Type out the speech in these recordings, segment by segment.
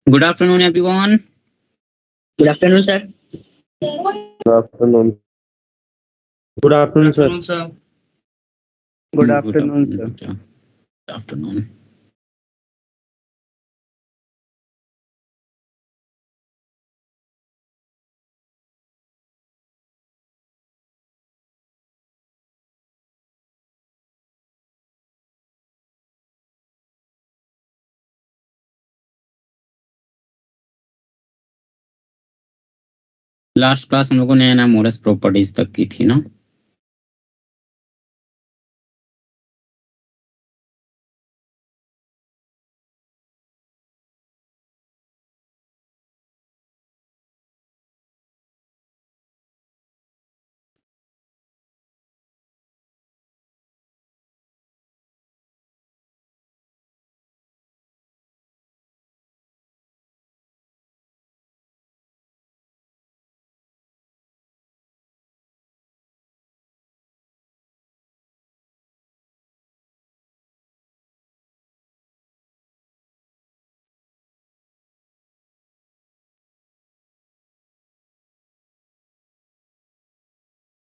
Good afternoon, everyone. Good afternoon, sir. Good afternoon. Good afternoon, sir. Good afternoon, sir. Good afternoon. Last class हम लोगों ने एनामोरस properties तक की थी ना।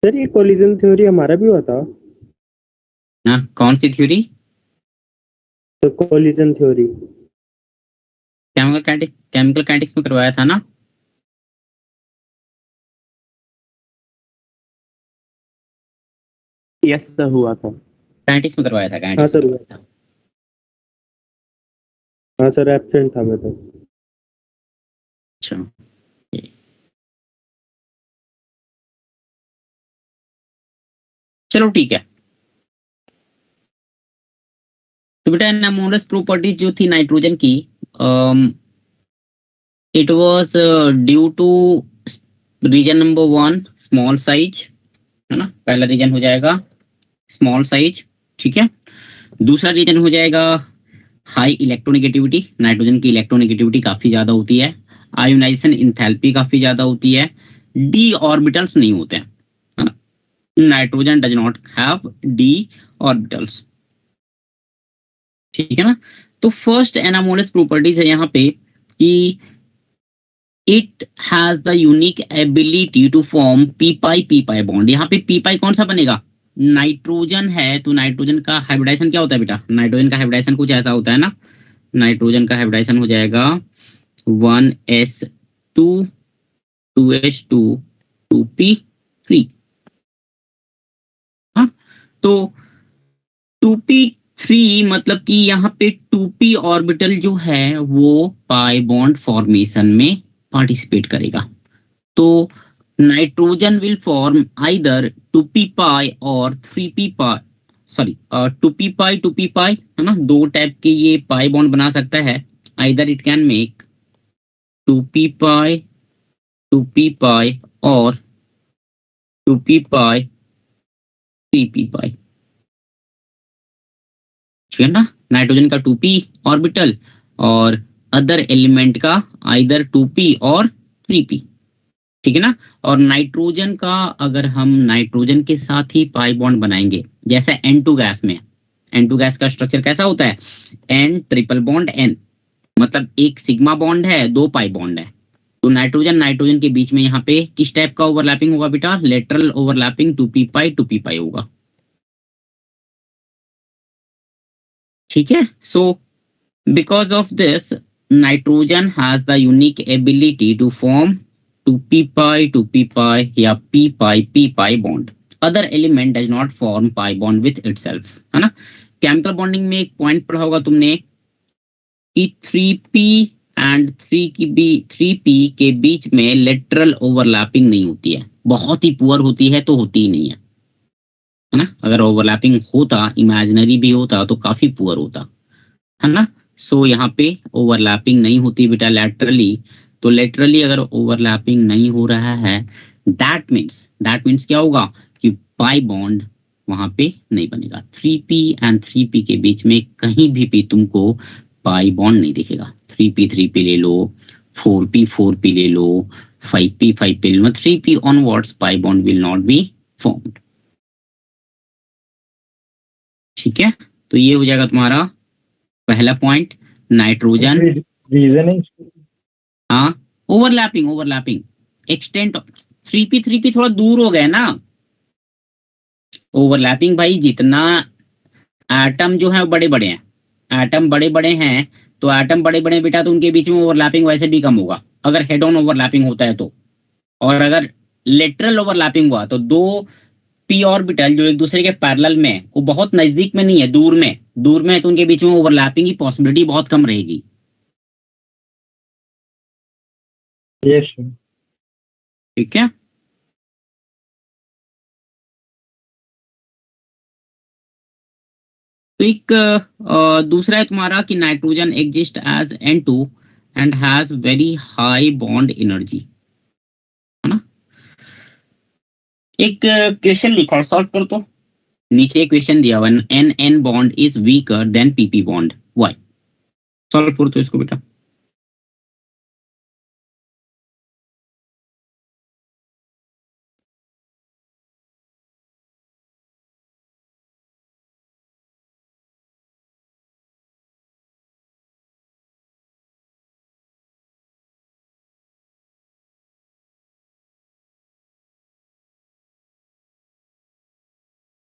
सर ये कोलिजन थ्योरी हमारा भी हुआ था। ना कौन सी थ्योरी? तो कोलिजन थ्योरी केमिकल काइनेटिक्स में करवाया था ना। यस सर हुआ था। काइनेटिक्स में करवाया था। हाँ काइनेटिक्स सर में हुआ करवाया था। हाँ सर एब्सेंट था मैं तो। अच्छा, चलो ठीक है। तो बेटा एनामोरस प्रॉपर्टीज जो थी नाइट्रोजन की, it was due to reason number 1 small size, है ना। पहला रीजन हो जाएगा स्मॉल साइज, ठीक है। दूसरा रीजन हो जाएगा हाई इलेक्ट्रोनेगेटिविटी। नाइट्रोजन की इलेक्ट्रोनेगेटिविटी काफी ज्यादा होती है। आयोनाइजेशन इंथैल्पी काफी ज्यादा होती है। डी ऑर्बिटल्स नहीं होते हैं, है ना। Nitrogen does not have D orbitals, ठीक है ना। तो फर्स्ट एनामोरस प्रॉपर्टीज है यहाँ पे कि it has the unique ability to form p pi bond. यहाँ पे पी पाई कौन सा बनेगा? नाइट्रोजन है तो नाइट्रोजन का हाइब्रिडाइजेशन क्या होता है बेटा? नाइट्रोजन का हाइब्रिडाइजेशन कुछ ऐसा होता है ना। नाइट्रोजन का हाइब्रिडाइजेशन हो जाएगा 1s2 2h2 2p3। हाँ, तो 2p3 मतलब कि यहाँ पे 2p ऑर्बिटल जो है वो पाई बॉन्ड फॉर्मेशन में पार्टिसिपेट करेगा। तो nitrogen will form either 2p पाई और 3p पाई, सॉरी 2p पाई, है ना। दो टाइप के ये पाई बॉन्ड बना सकता है। Either it can make 2p पाई और 2p पाई 3p पाई, ठीक है ना। नाइट्रोजन का 2p ऑर्बिटल और अदर एलिमेंट का आइदर 2p और 3p, ठीक है ना। और नाइट्रोजन का अगर हम नाइट्रोजन के साथ ही पाई बॉन्ड बनाएंगे, जैसे N2 गैस में, N2 गैस का स्ट्रक्चर कैसा होता है? N ट्रिपल बॉन्ड N, मतलब एक सिग्मा बॉन्ड है, दो पाई बॉन्ड है। तो नाइट्रोजन नाइट्रोजन के बीच में यहाँ पे किस टाइप का ओवरलैपिंग होगा बेटा? लेटरल ओवरलैपिंग 2p पाई होगा, ठीक है। So because of this nitrogen has the unique ability to form 2p pi या p pi bond. Other element does not form pi bond with itself, है ना। केमिकल बॉन्डिंग में एक पॉइंट पढ़ा होगा तुमने कि 3p एंड 3p के बीच में लेटरल ओवरलैपिंग नहीं होती है। बहुत ही पुअर होती है तो होती ही नहीं है ना। अगर ओवरलैपिंग होता, इमेजिनरी भी होता तो काफी पुअर होता, है ना। सो यहाँ पे ओवरलैपिंग नहीं होती बेटा लेटरली। तो लेटरली अगर ओवरलैपिंग नहीं हो रहा है, दैट मीन्स क्या होगा कि पाई बॉन्ड वहां पे नहीं बनेगा। 3p एंड 3p के बीच में कहीं भी तुमको पाई बॉन्ड नहीं दिखेगा। 3p ले लो, 4p ले लो, 5p ले लो, 3p onwards pi bond will not be formed, ठीक है। तो ये हो जाएगा तुम्हारा पहला पॉइंट, नाइट्रोजन। रीजनिंग हाँ, overlapping overlapping extent. Three P थोड़ा दूर हो गए ना। ओवरलैपिंग भाई, जितना एटम जो है बड़े बड़े हैं, एटम बड़े बड़े हैं, तो एटम बड़े बड़े बेटा, तो उनके बीच में ओवरलैपिंग वैसे भी कम होगा अगर हेड ऑन ओवरलैपिंग होता है तो। और अगर लेटरल ओवरलैपिंग हुआ तो दो पी ऑर्बिटल जो एक दूसरे के पैरेलल में है, वो बहुत नजदीक में नहीं है, दूर में है, तो उनके बीच में ओवरलैपिंग की पॉसिबिलिटी बहुत कम रहेगी। Yes sir. ठीक है। तो एक दूसरा है तुम्हारा कि nitrogen exist as N2 and has very high bond energy, है ना। एक क्वेश्चन लिखा है, सॉल्व कर तो। नीचे क्वेश्चन दिया हुआ, N N bond is weaker than P P bond, why. Solve करो तो इसको बेटा।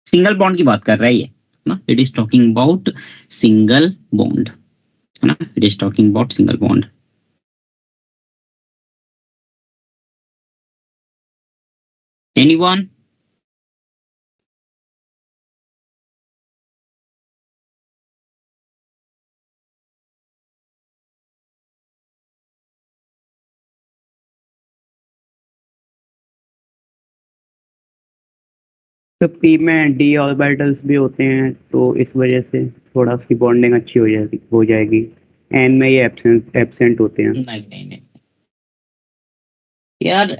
सिंगल बॉन्ड की बात कर रहा है ये, है ना। It is talking about single bond, है ना। It is talking about single bond. Anyone? तो पी में डी ऑर्बिटल्स भी होते हैं, तो इस वजह से थोड़ा उसकी बॉन्डिंग अच्छी हो जाएगी। एन में ये एब्सेंट होते हैं। नहीं यार,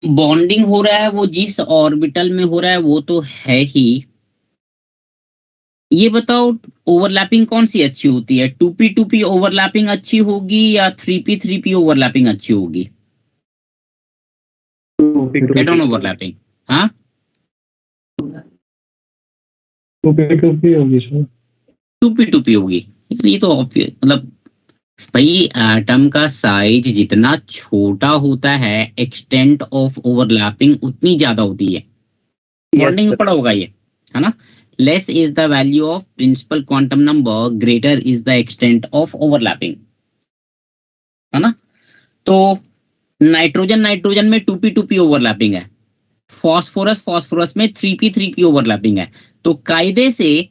बॉन्डिंग हो रहा है वो जिस ऑर्बिटल में हो रहा है वो तो है ही। ये बताओ, ओवरलैपिंग कौन सी अच्छी होती है? टू पी ओवरलैपिंग अच्छी होगी या थ्री पी ओवरलैपिंग अच्छी होगी? Head on overlapping. हाँ, टू पी होगी सर। टू पी होगी। ये तो मतलब भाई, एटम का साइज जितना छोटा होता है, एक्सटेंट ऑफ ओवरलैपिंग उतनी ज्यादा होती है। यस बॉन्डिंग में सर। पड़ा होगा ये, है ना। Less is the value of principal quantum number, greater is the extent of overlapping, है ना। तो नाइट्रोजन में टू पी ओवरलैपिंग है। फॉस्फोरस में थ्री पी ओवरलैपिंग है। तो कायदे से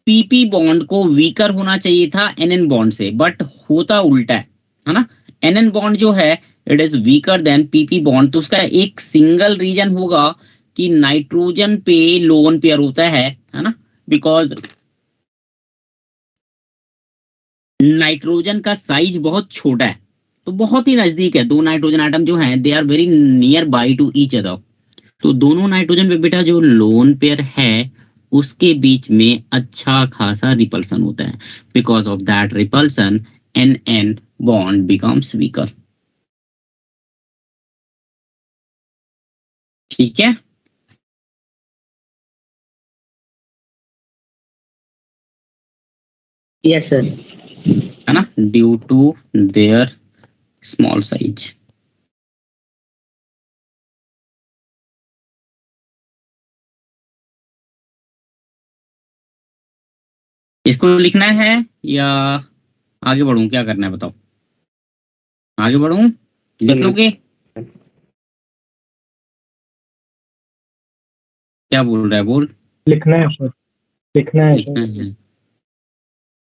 पीपी बॉन्ड को वीकर होना चाहिए था एनएन बॉन्ड से, बट होता उल्टा है ना। एनएन बॉन्ड जो है, it is weaker than P P bond. तो उसका एक सिंगल रीजन होगा कि नाइट्रोजन पे लोन पेयर होता है ना। बिकॉज नाइट्रोजन का साइज बहुत छोटा है, तो बहुत ही नजदीक है। दो नाइट्रोजन आइटम जो हैं, they are very near by to each other. तो दोनों नाइट्रोजन पे बेटा जो लोन पेयर है, उसके बीच में अच्छा खासा रिपल्सन होता है। Because of that repulsion, N N bond becomes weaker. ठीक है। Yes sir. है ना, due to their small size. इसको लिखना है या आगे बढ़ूं? क्या करना है बताओ? आगे बढ़ूं? लिख करना। लोगे? क्या बोल रहा है, बोल। लिखना है सर। लिखना है लिखना सर। है,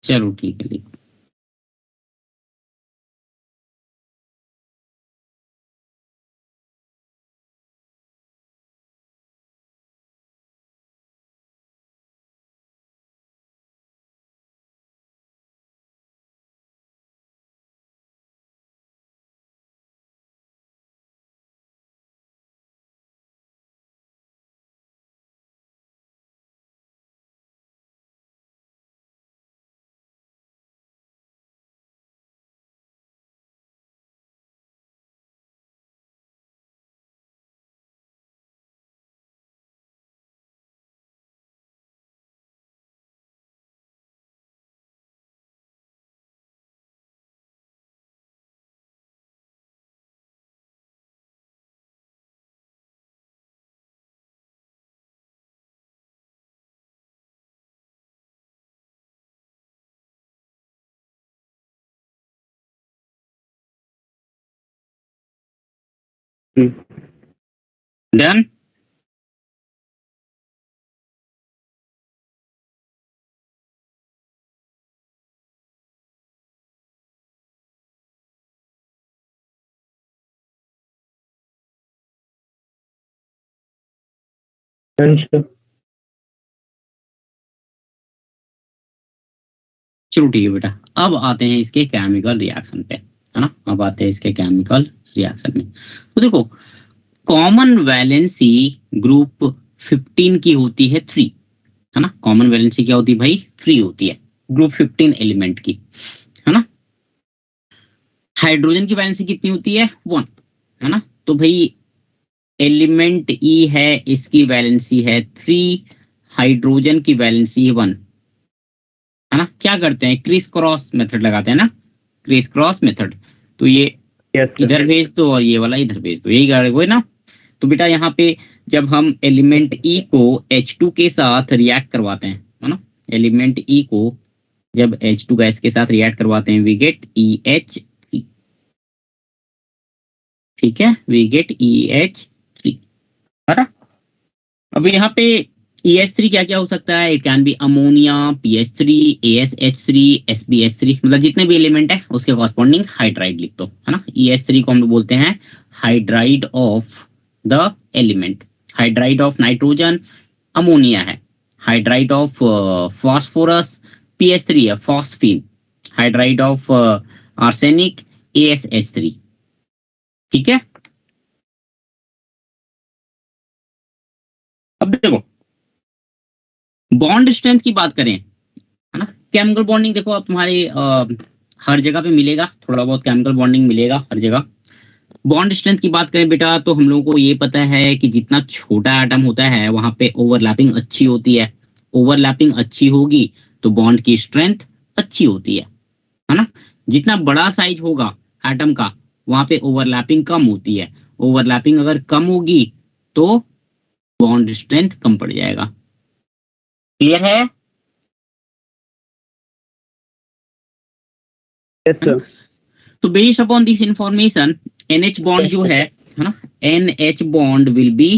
चलो ठीक है, लिख। डन। Done sir. चलो ठीक है बेटा, अब आते हैं इसके केमिकल रिएक्शन पे, है ना। अब आते हैं इसके केमिकल रिएक्शन में। तो देखो, कॉमन वैलेंसी ग्रुप 15 की होती है 3, है ना। कॉमन वैलेंसी क्या होती है भाई? 3 होती है ग्रुप 15 एलिमेंट की, है ना। हाइड्रोजन की वैलेंसी कितनी होती है? 1, है ना। तो भाई एलिमेंट ई है, इसकी वैलेंसी है 3, हाइड्रोजन की वैलेंसी है 1, है ना। क्या करते हैं? क्रिस क्रॉस मेथड लगाते हैं ना, क्रिस क्रॉस मेथड। तो ये यस सर। इधर भेज दो और ये वाला इधर भेज दो, यही करोगे ना। तो बेटा यहाँ पे जब हम एलिमेंट ई को H2 के साथ रिएक्ट करवाते हैं, है ना, एलिमेंट ई को जब H2 गैस के साथ रिएक्ट करवाते हैं, वी गेट EH3, ठीक है, वी गेट EH3, है ना। अब यहाँ पे EH3 क्या क्या हो सकता है? It can be ammonia, PH3, ASH3, SbH3, मतलब जितने भी एलिमेंट है उसके कॉरस्पॉन्डिंग हाइड्राइड लिख दो, है ना। EH3 को हम लोग बोलते हैं hydride of the element. Hydride of nitrogen ammonia है, हाइड्राइड ऑफ फास्फोरस PH3 है, phosphine. Hydride of arsenic ASH3, ठीक है। अब देखो, बॉन्ड स्ट्रेंथ की बात करें, है ना। केमिकल बॉन्डिंग देखो, अब तुम्हारे हर जगह पे मिलेगा, थोड़ा बहुत केमिकल बॉन्डिंग मिलेगा हर जगह। बॉन्ड स्ट्रेंथ की बात करें बेटा, तो हम लोगों को ये पता है कि जितना छोटा एटम होता है वहां पे ओवरलैपिंग अच्छी होती है। ओवरलैपिंग अच्छी होगी तो बॉन्ड की स्ट्रेंथ अच्छी होती है ना। जितना बड़ा साइज होगा एटम का, वहां पे ओवरलैपिंग कम होती है। ओवरलैपिंग अगर कम होगी तो बॉन्ड स्ट्रेंथ कम पड़ जाएगा। क्लियर है? Yes sir. तो based upon this information, NH bond जो है ना, NH bond will be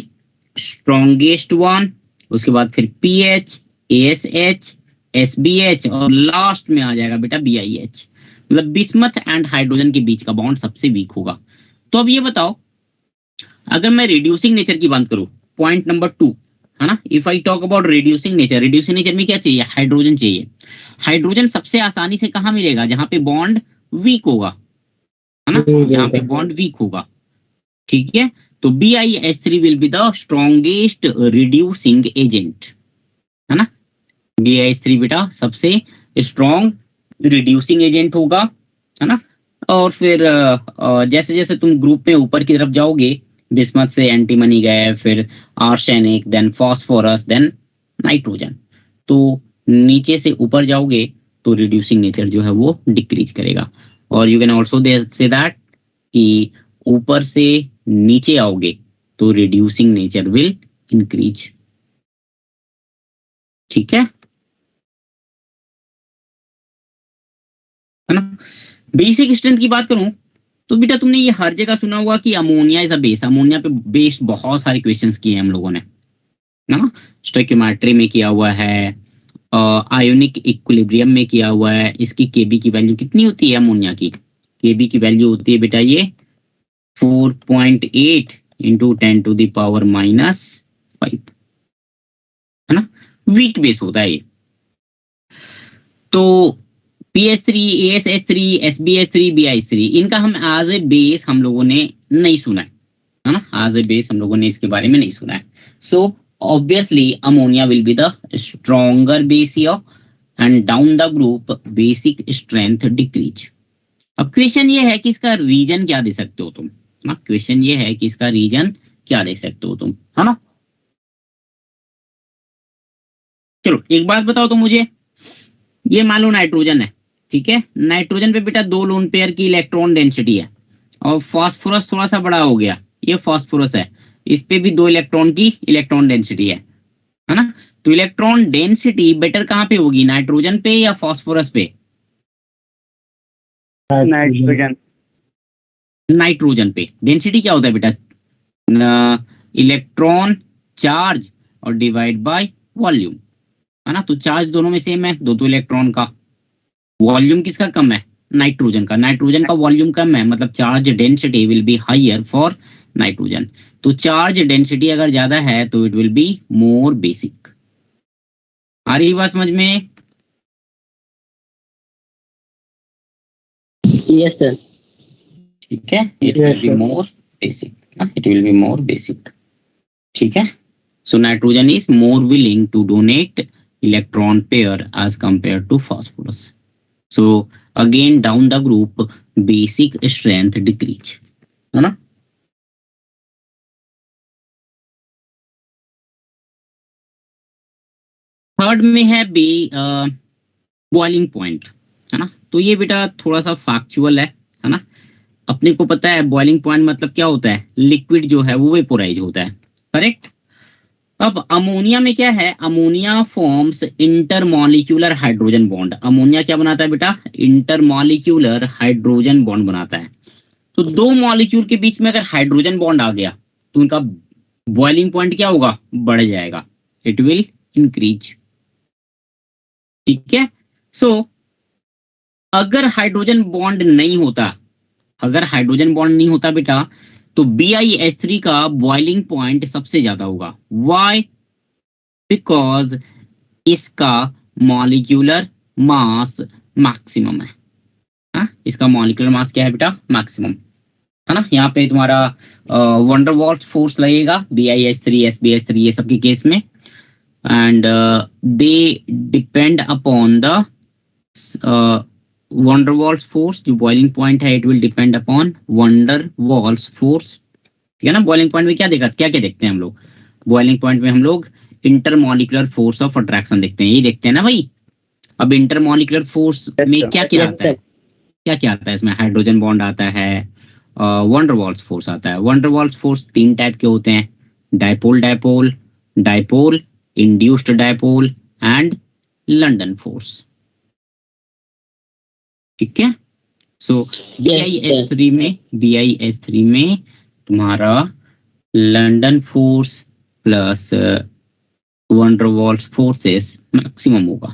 strongest one, उसके बाद फिर PH, ASH, SBH और लास्ट में आ जाएगा बेटा BiH। मतलब बिस्मथ एंड हाइड्रोजन के बीच का बॉन्ड सबसे वीक होगा। तो अब ये बताओ, अगर मैं रिड्यूसिंग नेचर की बात करूं, पॉइंट नंबर 2, है ना। If I talk about reducing nature, reducing nature में क्या चाहिए? हाइड्रोजन चाहिए। हाइड्रोजन सबसे आसानी से कहाँ मिलेगा? जहां पे बॉन्ड वीक होगा, है ना, जहां पे बॉन्ड वीक होगा, ठीक है। तो BiH3 will be the strongest reducing agent, है ना। BiH3 बेटा सबसे स्ट्रॉन्ग रिड्यूसिंग एजेंट होगा, है ना। और फिर जैसे जैसे तुम ग्रुप में ऊपर की तरफ जाओगे, बिस्मथ से एंटीमनी गए, फिर arsenic, then phosphorus, then nitrogen, तो नीचे से ऊपर जाओगे तो रिड्यूसिंग नेचर जो है वो डिक्रीज करेगा। और you can also say that कि ऊपर से नीचे आओगे तो रिड्यूसिंग नेचर विल इंक्रीज, ठीक है ना। बेसिक स्ट्रेंथ की बात करूं तो बेटा तुमने ये हर जगह सुना होगा कि ammonia is a base. Ammonia पे बेस्ड बहुत सारे क्वेश्चंस किए हैं हम लोगों ने, है ना। स्टोइकियोमेट्री में किया हुआ है, आयोनिक इक्विलिब्रियम में किया हुआ है। इसकी केबी की वैल्यू कितनी होती है? अमोनिया की केबी की वैल्यू होती है बेटा ये 4.8 इंटू 10⁻⁻5, है ना। वीक बेस होता है ये। तो PH3, ASH3, SbH3, BiH3, इनका हम एज ए बेस हम लोगों ने नहीं सुना है ना। एज ए बेस हम लोगों ने इसके बारे में नहीं सुना है। So obviously ammonia will be the stronger base here, and down the group basic strength decrease. अब क्वेश्चन ये है कि इसका रीजन क्या दे सकते हो तुम, ना। क्वेश्चन ये है कि इसका रीजन क्या दे सकते हो तुम, है ना। चलो एक बात बताओ तो मुझे, ये मान लो नाइट्रोजन है, ठीक है। नाइट्रोजन पे बेटा 2 लोन पेयर की इलेक्ट्रॉन डेंसिटी है, और फास्फोरस थोड़ा सा बड़ा हो गया, ये फास्फोरस है, इस पे भी 2 इलेक्ट्रॉन की इलेक्ट्रॉन डेंसिटी है ना। तो इलेक्ट्रॉन डेंसिटी बेटर कहाँ पे होगी? नाइट्रोजन पे या फास्फोरस पे? नाइट्रोजन। नाइट्रोजन पे। डेंसिटी क्या होता है बेटा? इलेक्ट्रॉन चार्ज और डिवाइड बाय वॉल्यूम, है ना। तो चार्ज दोनों में सेम है, दो दो इलेक्ट्रॉन का। वॉल्यूम किसका कम है? नाइट्रोजन का। नाइट्रोजन का वॉल्यूम कम है, मतलब charge density will be higher for nitrogen. तो चार्ज डेंसिटी अगर ज्यादा है तो it will be more basic. आ रही बात समझ में? Yes, sir. ठीक है, it Yes, will be sir. More basic, it will be more basic. ठीक है, so nitrogen is more willing to donate electron pair as compared to phosphorus. So again down the group basic strength decrease, है ना। Third में है B boiling point, है ना। तो ये बेटा थोड़ा सा फैक्चुअल है ना। अपने को पता है बॉइलिंग पॉइंट मतलब क्या होता है, लिक्विड जो है वो वेपोराइज होता है, करेक्ट। अब अमोनिया में क्या है, ammonia forms intermolecular hydrogen bond. Ammonia क्या बनाता है बेटा? इंटरमॉलिक्यूलर हाइड्रोजन बॉन्ड बनाता है। तो दो मॉलिक्यूल के बीच में अगर हाइड्रोजन बॉन्ड आ गया तो उनका बॉइलिंग पॉइंट क्या होगा? बढ़ जाएगा, इट विल इंक्रीज। ठीक है, सो अगर हाइड्रोजन बॉन्ड नहीं होता, अगर हाइड्रोजन बॉन्ड नहीं होता बेटा, तो BiH3 का बॉइलिंग पॉइंट सबसे ज्यादा होगा। वाई? बिकॉज इसका मॉलिक्यूलर मास मैक्सिमम है। हाँ? इसका मॉलिक्यूलर मास क्या है बेटा? मैक्सिमम, है ना। यहाँ पे तुम्हारा वंडरवॉल्स फोर्स लगेगा BiH3 SbH3 ये सब के केस में, and they depend upon the Van der Waals force. जो बॉइलिंग पॉइंट है it will depend upon Van der Waals force. ठीक है ना। बॉइलिंग पॉइंट में क्या देखा, क्या क्या देखते हैं हम लोग? बॉइलिंग पॉइंट में हम लोग इंटरमॉलिक्यूलर फोर्स ऑफ अट्रैक्शन देखते हैं, यही देखते हैं ना भाई। अब इंटरमॉलिक्यूलर फोर्स Yes, में sir. क्या क्या आता है? क्या क्या आता है इसमें? हाइड्रोजन बॉन्ड आता है, वंडरवॉल्स फोर्स आता है। वंडरवॉल्स फोर्स तीन टाइप के होते हैं, dipole dipole, dipole induced dipole and London force. ठीक है, so B Yes, I S sir. Three में BiH3 में तुम्हारा London force plus van der Waals forces maximum होगा।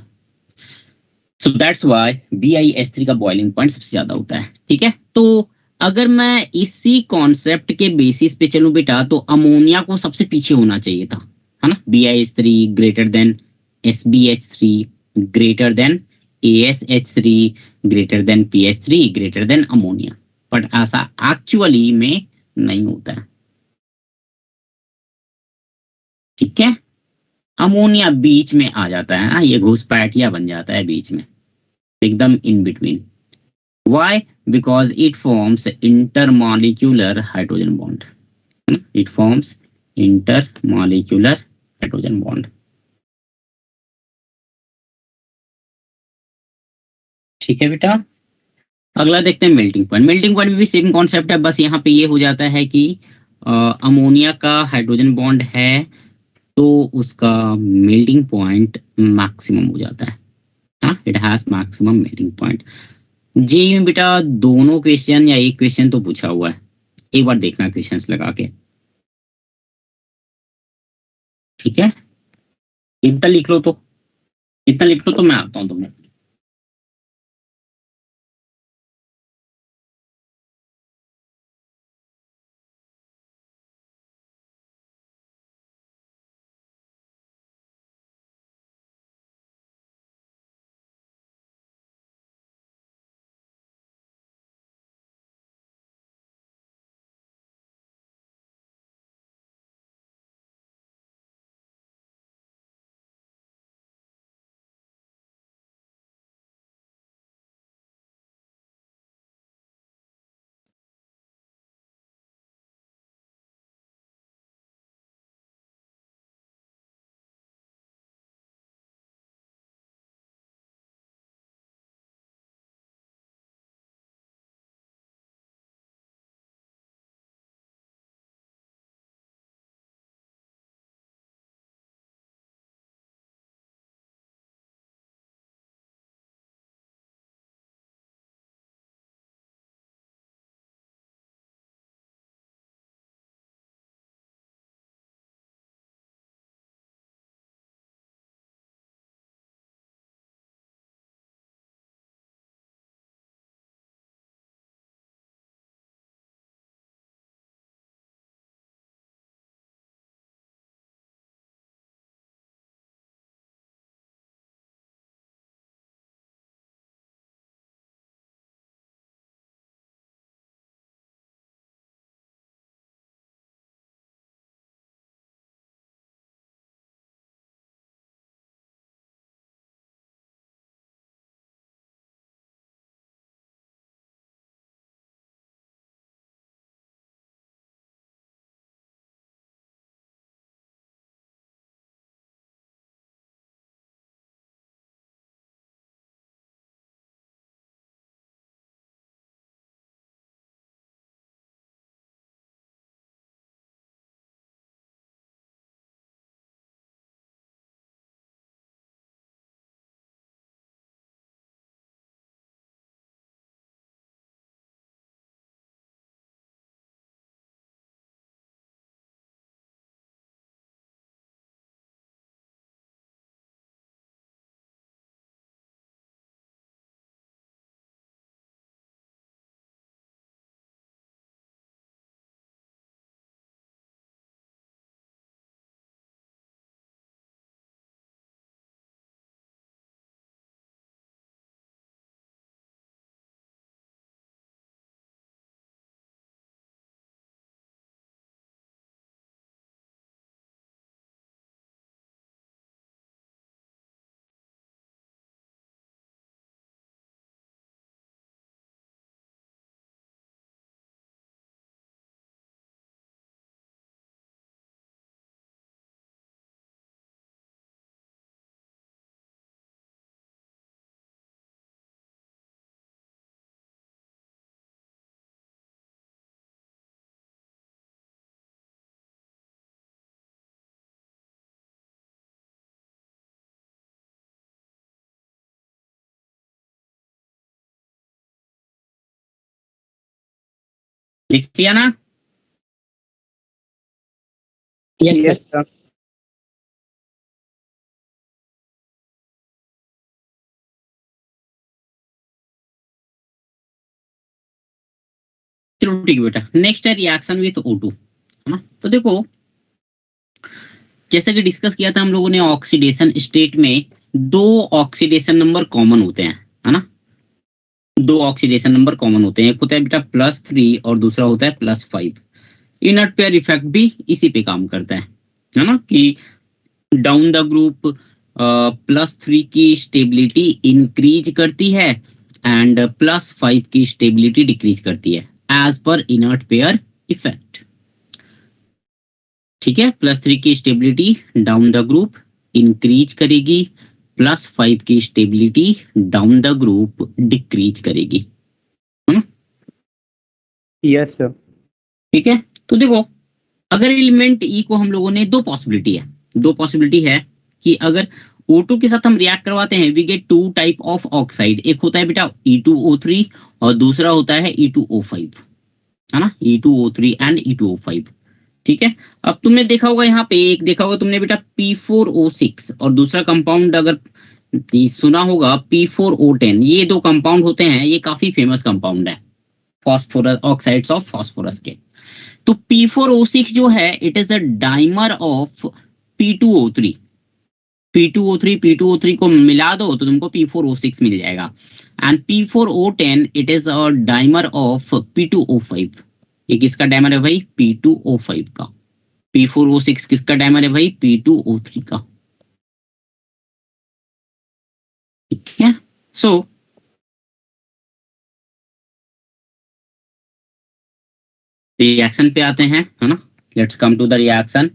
सो दैट्स व्हाई BiH3 का बॉइलिंग पॉइंट सबसे ज्यादा होता है। ठीक है, तो अगर मैं इसी कॉन्सेप्ट के बेसिस पे चलूं बेटा, तो अमोनिया को सबसे पीछे होना चाहिए था, है ना। BiH3 greater than SbH3 greater than AsH3 greater than PH3 greater than ammonia, but ऐसा एक्चुअली में नहीं होता है। ठीक है, अमोनिया बीच में आ जाता है ना, ये घुसपैठिया बन जाता है बीच में, एकदम in between. Why? Because it forms intermolecular hydrogen bond. It forms intermolecular hydrogen bond. ठीक है बेटा, अगला देखते हैं मेल्टिंग पॉइंट। मेल्टिंग पॉइंट में भी सेम कॉन्सेप्ट है, बस यहाँ पे ये हो जाता है कि अमोनिया का हाइड्रोजन बॉन्ड है तो उसका मेल्टिंग पॉइंट मैक्सिमम हो जाता है। हाँ, it has maximum melting point. JEE में बेटा दोनों क्वेश्चन या एक क्वेश्चन तो पूछा हुआ है, एक बार देखना क्वेश्चंस लगा के। ठीक है, इतना लिख लो तो, इतना लिख लो तो मैं आता हूँ तुम्हें। लिख लिया ना? Yes yes sir. सर। चलो ठीक है बेटा, नेक्स्ट है रिएक्शन विथ O2, है ना? तो देखो, जैसे कि डिस्कस किया था हम लोगों ने, ऑक्सीडेशन स्टेट में दो ऑक्सीडेशन नंबर कॉमन होते हैं, है ना? दो ऑक्सीडेशन नंबर कॉमन होते हैं, एक होता है बेटा +3 और दूसरा होता है +5। इनर्ट पेयर इफेक्ट भी इसी पे काम करता है ना? कि डाउन द ग्रुप +3 की स्टेबिलिटी इंक्रीज करती है एंड +5 की स्टेबिलिटी डिक्रीज करती है as per inert pair effect. ठीक है, +3 की stability down the group increase करेगी, +5 की stability down the group decrease करेगी, है ना? Yes sir. ठीक है, तो देखो, अगर एलिमेंट ई को हम लोगों ने दो पॉसिबिलिटी है कि अगर O2 के साथ हम रिएक्ट करवाते हैं, we get 2 type of oxide. एक होता है बेटा E2O3 और दूसरा होता है E2O5, है ना? E2O3 and E2O5। ठीक है, अब तुमने देखा होगा, यहाँ पे एक देखा होगा तुमने बेटा P4O6 और दूसरा कंपाउंड अगर सुना होगा P4O10। ये दो कंपाउंड होते हैं, ये काफी फेमस कंपाउंड है फॉस्फोरस, ऑक्साइड्स ऑफ फॉस्फोरस के। तो P4O6 जो है, it is the dimer of P2O3। P2O3 को मिला दो तो तुमको P4O6 मिल जाएगा। And P4O10 it is a dimer of P2O5। ये किसका डाइमर है भाई? P2O5 का। P4O6 किसका डाइमर है भाई? P2O3 का। ठीक है, सो रिएक्शन पे आते हैं, है ना? Let's come to the reaction.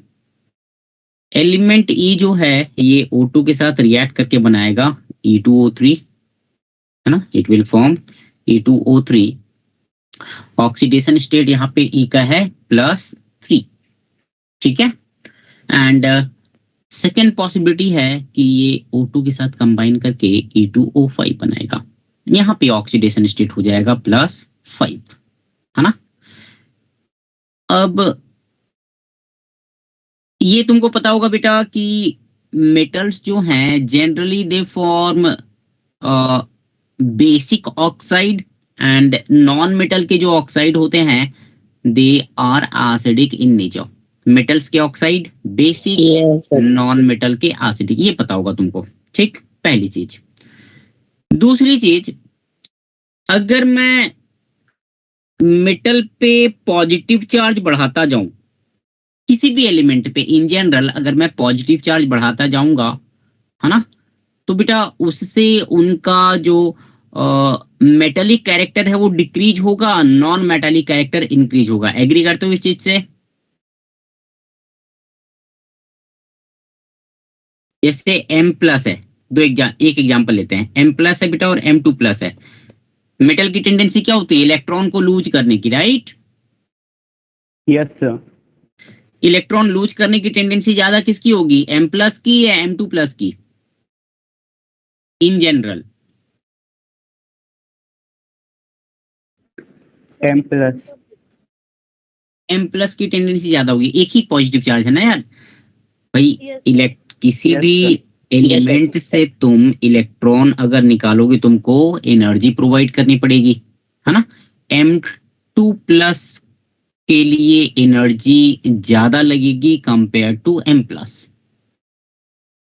Element E जो है, ये O2 के साथ रिएक्ट करके बनाएगा E2O3, है ना? It will form E2O3। Oxidation state यहाँ पे ई का है +3। ठीक है, एंड सेकेंड पॉसिबिलिटी है कि ये O2 के साथ कंबाइन करके E2O5 बनाएगा। यहाँ पे ऑक्सीडेशन स्टेट हो जाएगा +5, है ना? अब ये तुमको पता होगा बेटा कि मेटल्स जो हैं generally they form basic oxide, and non metal के जो ऑक्साइड होते हैं they are acidic in nature. Metals के oxide basic, yes sir. Non metal के एसिडिक, ये पता होगा तुमको। ठीक, पहली चीज। दूसरी चीज, अगर मैं मेटल पे पॉजिटिव चार्ज बढ़ाता जाऊं, किसी भी एलिमेंट पे इन जनरल अगर मैं पॉजिटिव चार्ज बढ़ाता जाऊंगा, है ना, तो बेटा उससे उनका जो मेटेलिक कैरेक्टर है वो डिक्रीज होगा, नॉन मेटेलिक कैरेक्टर इंक्रीज होगा। एग्री करते हो इस चीज से? जैसे M+ है, एक एग्जांपल लेते हैं। M+ है बेटा और M2+ है। मेटल की टेंडेंसी क्या होती है? इलेक्ट्रॉन को लूज करने की, right? Yes sir. Electron lose करने की टेंडेंसी ज्यादा किसकी होगी? M+ की या M2+ की? In general M+। M+ की टेंडेंसी ज्यादा होगी, एक ही पॉजिटिव चार्ज है ना यार भाई। किसी Yes, भी sir. एलिमेंट से तुम इलेक्ट्रॉन अगर निकालोगे, तुमको एनर्जी प्रोवाइड करनी पड़ेगी, है ना? M2+ के लिए एनर्जी ज्यादा लगेगी compare to M+।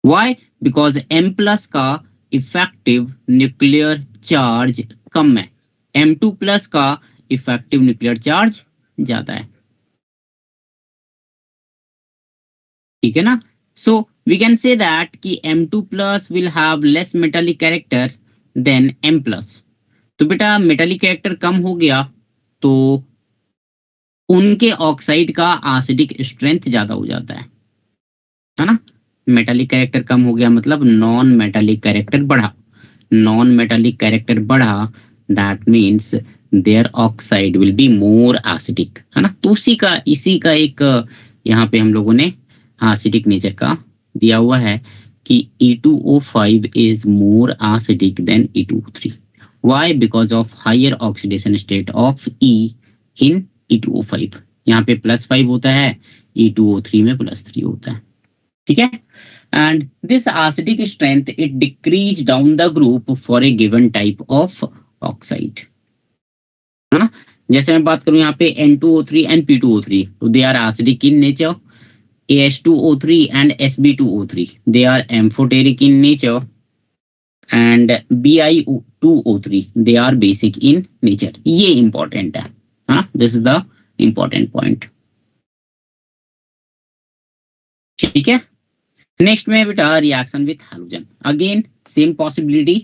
Why? Because M+ का इफेक्टिव न्यूक्लियर चार्ज कम है, M2+ का इफेक्टिव न्यूक्लियर चार्ज ज्यादा है। ठीक है ना? So we can say that कि M2+ will have less metallic character than M+। तो बेटा मेटालिक कैरेक्टर कम हो गया तो उनके ऑक्साइड का एसिडिक स्ट्रेंथ ज्यादा हो जाता है ना? मेटालिक कैरेक्टर कम हो गया मतलब नॉन मेटालिक कैरेक्टर बढ़ा। नॉन मेटालिक कैरेक्टर बढ़ा, that means their oxide will be more acidic, है ना? तो इसी का एक यहाँ पे हम लोगों ने एसिडिक नेचर का दिया हुआ है कि E2O5 is more acidic than E2O3. Why? Because of higher oxidation state of E in E2O5, यहाँ पे +5 होता है, E2O3 में +3 होता है, ठीक है। And this acidic strength it decrease down the group for a given type of oxide, है ना। जैसे मैं बात करूं यहाँ पे N2O3 and P2O3, तो they are acidic in nature. AH2O3 and Sb2O3, they are amphoteric in nature. And Bi2O3, they are basic in nature. ये important है, हाँ, this is the important point, ठीक है। नेक्स्ट में बेटा reaction with halogen, again same possibility,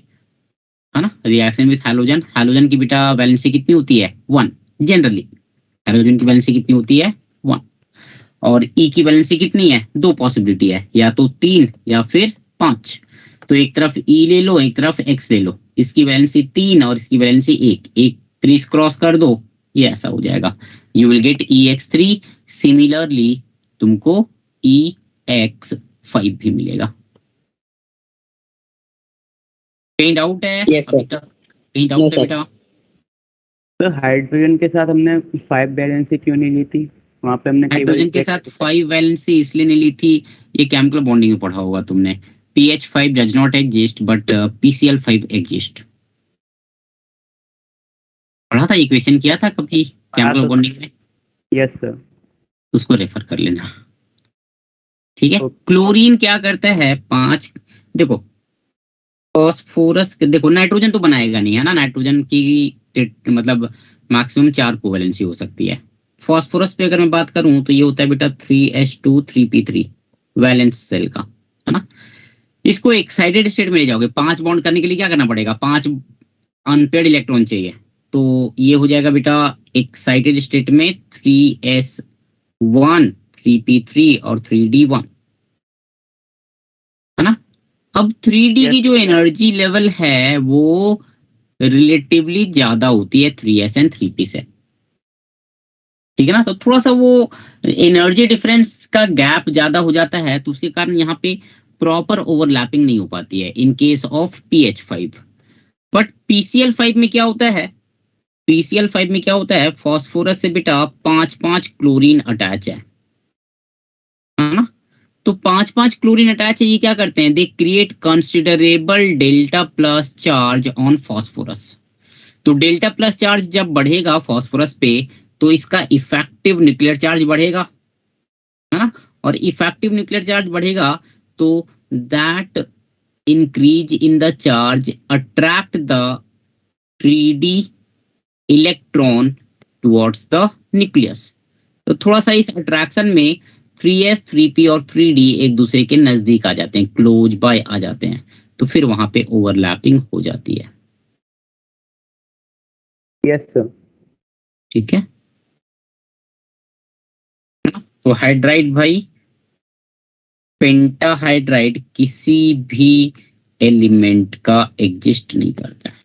है ना। Reaction with halogen, halogen की बेटा वैलेंसी कितनी होती है 1, जनरली हैलोजन की वैलेंसी कितनी होती है 1, और ई की वैलेंसी कितनी है, 2 पॉसिबिलिटी है, या तो 3 या फिर 5। तो एक तरफ ई ले लो, एक तरफ एक्स ले लो, इसकी वैलेंसी 3 और इसकी वैलेंसी 1, एक क्रीज क्रॉस कर दो, ये ऐसा हो जाएगा, you will gate EX3। Similarly तुमको EX5 भी मिलेगा। कहीं डाउट है Yes, sir. अभी तक? कहीं डाउट No, है sir. बेटा? तो हाइड्रोजन के साथ हमने 5 वैलेंसी क्यों नहीं ली थी? वहाँ पे हमने केवल हाइड्रोजन के साथ 5 वैलेंसी इसलिए नहीं ली थी, ये केमिकल बॉन्डिंग में पढ़ा होगा तुमने, PH5 does not exist but PCl5 exist, पढ़ा था, इक्वेशन किया था कभी केमिकल बॉन्डिंग में, यस सर। उसको रेफर कर लेना, ठीक है। Okay. क्लोरीन क्या करता है 5, देखो फॉस्फोरस, देखो नाइट्रोजन तो बनाएगा नहीं, है ना, नाइट्रोजन की मतलब मैक्सिमम 4 कोवैलेंसी हो सकती है। फॉस्फोरस पे अगर मैं बात करूं तो ये होता है बेटा 3H2 3P3 वैलेंस सेल का, है ना। इसको एक्साइटेड स्टेट में ले जाओगे, 5 बॉन्ड करने के लिए क्या करना पड़ेगा, 5 अनपेयर्ड इलेक्ट्रॉन चाहिए, तो ये हो जाएगा बेटा एक्साइटेड स्टेट में 3S1 3P3 और 3D1, है ना। अब 3D Yes. की जो एनर्जी लेवल है वो रिलेटिवली ज्यादा होती है 3S एंड 3P से, ठीक है ना। तो थोड़ा सा वो एनर्जी डिफरेंस का गैप ज्यादा हो जाता है, तो उसके कारण यहाँ पे प्रॉपर ओवरलैपिंग नहीं हो पाती है in case of PH5। But PCl5 में क्या होता है, PCl5 में क्या होता है, फॉस्फोरस से बेटा 5-5 क्लोरीन अटैच है ना। तो 5-5 क्लोरीन अटैच है, ये क्या करते हैं, they create considerable delta plus charge on phosphorus. तो डेल्टा प्लस चार्ज जब बढ़ेगा फॉस्फोरस पे, तो इसका इफेक्टिव न्यूक्लियर चार्ज बढ़ेगा, है ना। और इफेक्टिव न्यूक्लियर चार्ज बढ़ेगा तो that increase in the charge attract the 3D electron towards the nucleus. तो थोड़ा सा इस अट्रैक्शन में 3S 3P और 3D एक दूसरे के नजदीक आ जाते हैं, क्लोज बाय आ जाते हैं, तो फिर वहां पे ओवरलैपिंग हो जाती है, यस सर। ठीक है। तो हाइड्राइड भाई, पेंटाहाइड्राइड किसी भी एलिमेंट का एग्जिस्ट नहीं करता है,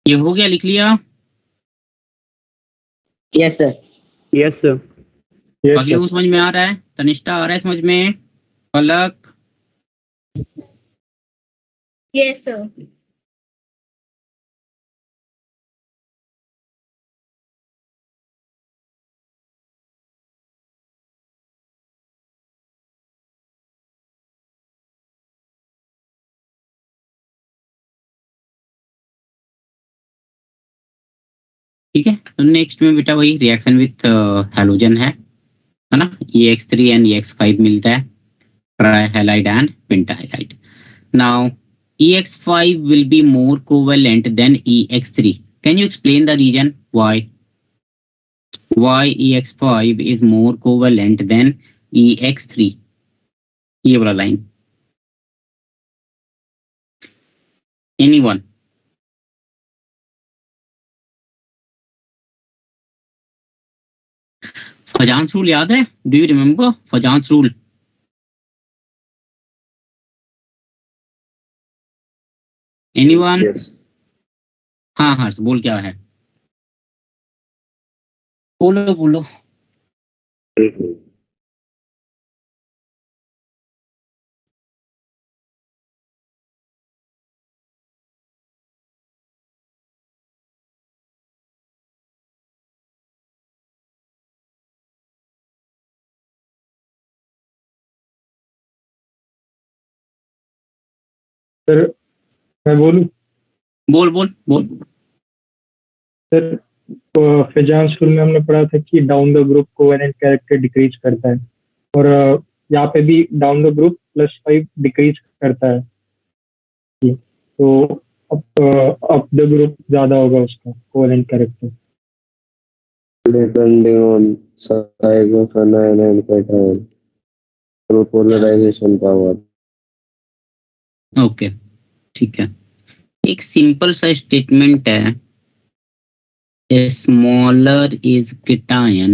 ये हो गया, लिख लिया। Yes, sir. Yes sir. Yes बाकी वो समझ में आ रहा है, तनिष्ठा आ रहा है समझ में, पलक, Yes, sir. ठीक है। तो नेक्स्ट में बेटा वही रिएक्शन विथ हैलोजन है ना, EX3 एंड EX5 मिलता है, trihalide and pentahalide. Now EX5 will be more covalent than EX3. Can you explain the reason why? Why EX5 is more covalent than EX3? ये वाला line anyone? Fajans rule याद है? Do you remember Fajans rule? Anyone? हाँ हर्ष बोल, क्या है? बोलो बोलो। सर मैं बोलूं? बोल बोल बोल। सर फिजांस रूल में हमने पढ़ा था कि down the group covalent character decrease करता है, और यहाँ पे भी डाउन द ग्रुप +5 डिक्रीज करता है। तो अप द ग्रुप ज्यादा होगा उसका covalent character. Depending on size of anion and cation, polarization power. Okay ठीक है। एक सिंपल सा स्टेटमेंट है, smaller is cation,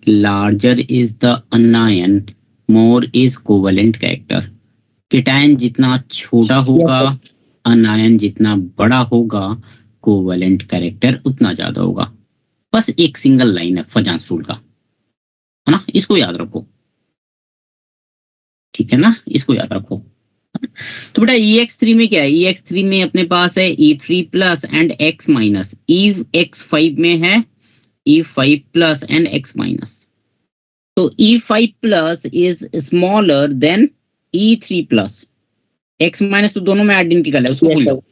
larger is the anion, more is covalent character. cation जितना छोटा होगा, anion जितना बड़ा होगा, कोवेलेंट कैरेक्टर उतना ज्यादा होगा। बस एक सिंगल लाइन है फजांस रूल का, है ना? इसको याद रखो, ठीक है ना? इसको याद रखो। तो बेटा EX3 में क्या है? EX3 में अपने पास है E3 plus and X minus. EX5 में है E5 plus and X minus. तो E5 plus is smaller than E3 plus. X minus तो दोनों में आइडेंटिकल है, उसको भूल जाओ,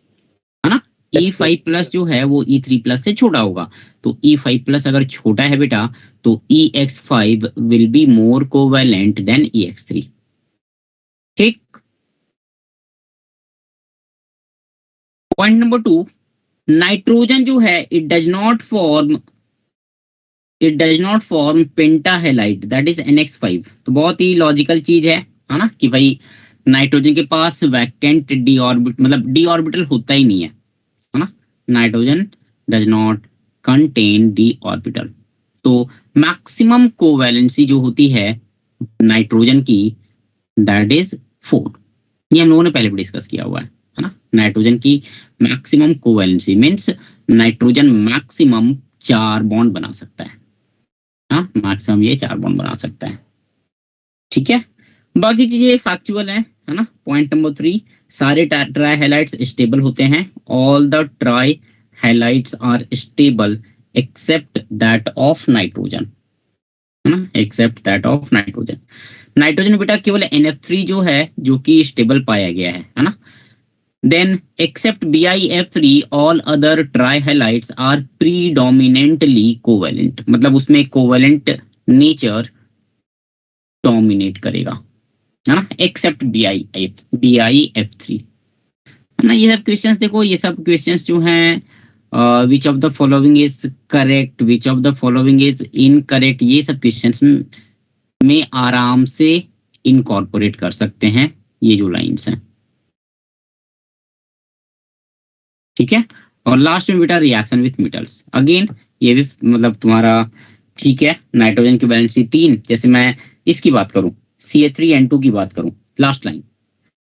है ना? E5 प्लस जो है वो E3 प्लस से छोटा होगा। तो E5 प्लस अगर छोटा है बेटा, तो EX5 will be more covalent than EX3। ठीक। पॉइंट नंबर 2, नाइट्रोजन जो है it does not form pentahalide, that is NX5। तो बहुत ही लॉजिकल चीज है ना, कि भाई नाइट्रोजन के पास वैकेंट डी ऑर्बिट मतलब डी ऑर्बिटल होता ही नहीं है ना? Nitrogen does not contain D orbital. तो मैक्सिमम कोवैलेंसी जो होती है नाइट्रोजन की, दैट इज 4। ये हम लोगों ने पहले भी डिस्कस किया हुआ है ना? नाइट्रोजन की maximum covalency means nitrogen maximum 4 bond बना सकता है। हाँ, मैक्सिमम ये 4 बॉन्ड बना सकता है। ठीक है, बाकी चीजें फैक्चुअल है ना? पॉइंट नंबर 3, सारे ट्राई हैलाइड्स स्टेबल होते हैं। All the trihalides are stable except that of nitrogen, है ना? Except that of nitrogen. Nitrogen बेटा केवल NF3 जो है जो कि स्टेबल पाया गया है ना? Then except BiF3 all other trihalides are predominantly covalent, मतलब उसमें कोवेलेंट नेचर डोमिनेट करेगा, है ना? एक्सेप्ट BiF3, है ना? ये सब क्वेश्चंस देखो, ये सब क्वेश्चंस जो हैं which of the following is correct, which of the following is incorrect, ये सब क्वेश्चंस में आराम से इनकॉर्पोरेट कर सकते हैं ये जो लाइंस हैं। ठीक है, और लास्ट में बेटा रिएक्शन विथ मेटल्स, अगेन ये भी मतलब तुम्हारा ठीक है। नाइट्रोजन की वैलेंसी 3, जैसे मैं इसकी बात करूं, Ca3N2 की बात करूं, लास्ट लाइन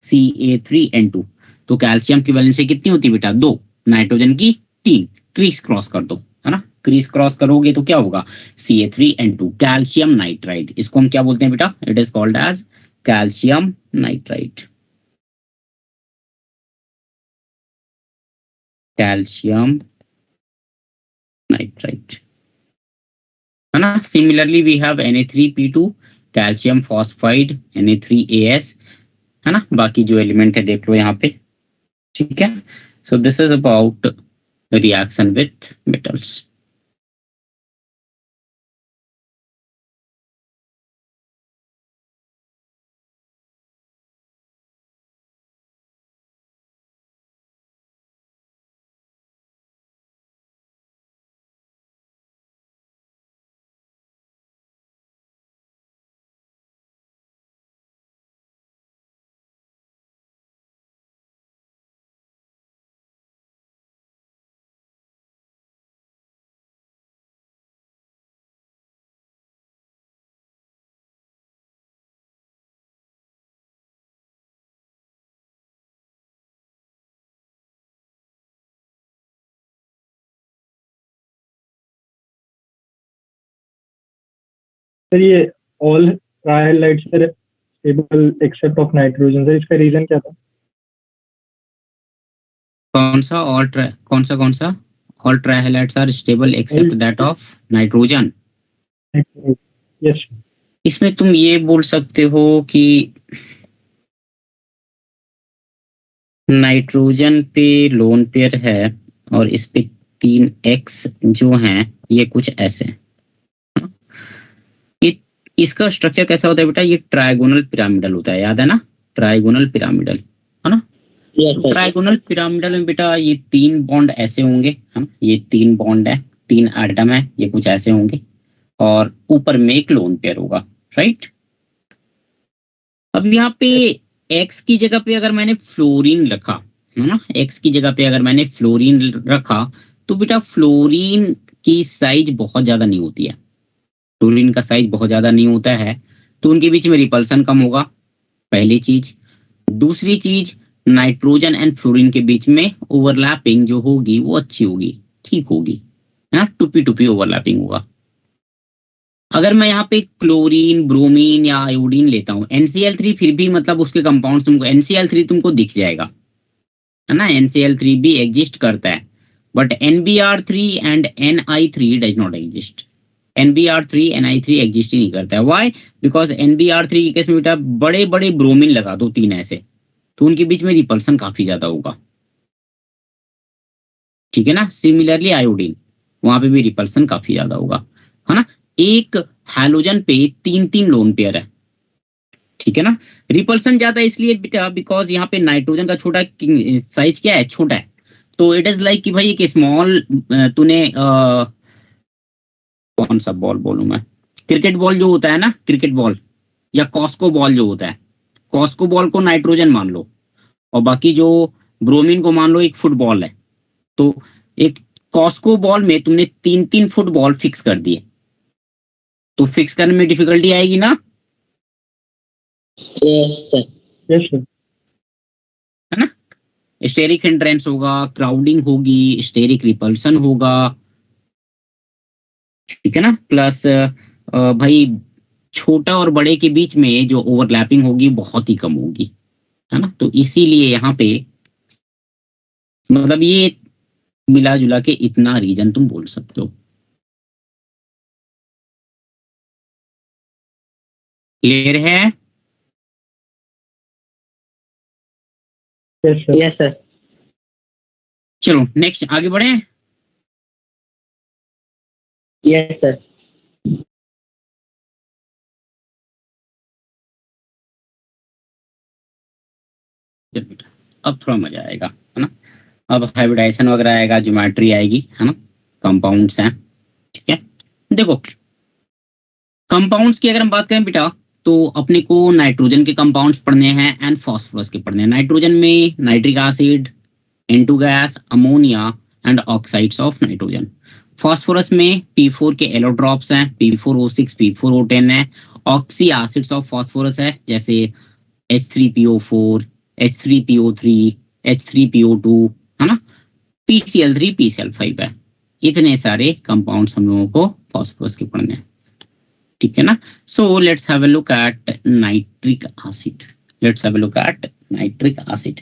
Ca3N2, तो कैल्शियम की वैलेंसी कितनी होती है बेटा? 2, नाइट्रोजन की 3। क्रीज क्रॉस कर दो, है ना? क्रीज क्रॉस करोगे तो क्या होगा? Ca3N2 calcium nitride. इसको हम क्या बोलते हैं बेटा? It is called as calcium nitride, calcium nitride, है ना? Similarly we have Na3P2 calcium phosphide Na3AS, है ना? बाकी जो एलिमेंट है देख लो यहाँ पे। ठीक है, so this is about reaction with metals. Sir ये all trihydrides sir stable except of nitrogen, sir इसका रीजन क्या था? कौन सा all trihalides are stable except that of nitrogen. Yes इसमें तुम ये बोल सकते हो कि नाइट्रोजन पे लोन पेयर है और इस पे 3x जो हैं ये कुछ ऐसे हैं। ये इसका स्ट्रक्चर कैसा होता है बेटा, ये ट्राइगोनल पिरामिडल होता है, याद है ना, ट्राइगोनल पिरामिडल है ना। ट्राइगोनल पिरामिडल में बेटा ये 3 बॉन्ड ऐसे होंगे, है ना, ये 3 बॉन्ड है, 3 एटम है, ये कुछ ऐसे होंगे और ऊपर में एक लोन पेयर होगा, राइट। अब यहाँ पे x की जगह पे अगर मैंने फ्लोरीन रखा, है ना, x की जगह पे अगर मैंने फ्लोरीन रखा तो बेटा फ्लोरीन की साइज बहुत ज्यादा नहीं होती है, फ्लोरीन का साइज बहुत ज्यादा नहीं होता है, तो उनके बीच में रिपल्सन कम होगा, पहली चीज। दूसरी चीज, नाइट्रोजन एंड फ्लोरीन के बीच में ओवरलैपिंग जो होगी वो अच्छी होगी, ठीक होगी, है ना, टुपी टुपी ओवरलैपिंग होगा। अगर मैं यहाँ पे क्लोरीन, ब्रोमीन या आयोडीन लेता हूँ, NCl3 फिर भी मतलब उसके कंपाउंड तुमको NCl3 तुमको दिख जाएगा, है ना, NCl3 भी एग्जिस्ट करता है, but NBr3 and Ni3 does not exist. NBr3 Ni3 exist ही नहीं करता है। व्हाई? बिकॉज NBr3 के केस में बेटा बड़े बड़े ब्रोमीन लगा दो 3 ऐसे, तो उनके बीच में रिपल्सन काफी ज्यादा होगा, ठीक है ना। सिमिलरली आयोडीन, वहां पे भी रिपल्सन काफी ज्यादा होगा, है ना। एक हैलोजन पे 3 लोन पेयर है, ठीक है ना। रिपल्सन ज्यादा इसलिए बेटा बिकॉज यहाँ पे नाइट्रोजन का छोटा साइज क्या है, छोटा है, तो इट इज लाइक कि भाई एक स्मॉल, तूने कौन सा बॉल बोलूं मैं, क्रिकेट बॉल जो होता है ना, क्रिकेट बॉल या कॉस्को बॉल जो होता है, कॉस्को बॉल को नाइट्रोजन मान लो और बाकी जो ब्रोमीन को मान लो एक फुटबॉल है, तो एक कॉस्को बॉल में तुमने 3 फुटबॉल फिक्स कर दिए, तो फिक्स करने में डिफिकल्टी आएगी ना। यस सर है ना, स्टेरिक हिंड्रेंस होगा, क्राउडिंग होगी, स्टेरिक रिपल्सन होगा, ठीक है ना। प्लस भाई छोटा और बड़े के बीच में जो ओवरलैपिंग होगी बहुत ही कम होगी, है ना। तो इसीलिए यहाँ पे मतलब ये मिला जुला के इतना रीजन तुम बोल सकते हो। क्लियर है? यस सर चलो नेक्स्ट आगे बढ़े। यस सर अब थोड़ा मजा आएगा, है ना। अब हाइब्रिडाइजेशन वगैरह आएगा, ज्योमेट्री आएगी, है ना, कंपाउंड्स हैं, ठीक है। देखो कंपाउंड्स की अगर हम बात करें बेटा तो अपने को नाइट्रोजन के कंपाउंड्स पढ़ने हैं एंड फास्फोरस के पढ़ने हैं। नाइट्रोजन में nitric acid, N2 gas, ammonia and oxides of nitrogen. Phosphorus में P4 के एलोट्रॉप्स हैं, P4O6, P4O10 है। ऑक्सी एसिड्स ऑफ फास्फोरस है जैसे H3PO4, H3PO3, H3PO2, है ना, PCl3, PCl5 है। इतने सारे कंपाउंड्स हम लोगों को फास्फोरस के पढ़ने हैं, ठीक है ना। So let's have a look at nitric acid, let's have a look at nitric acid,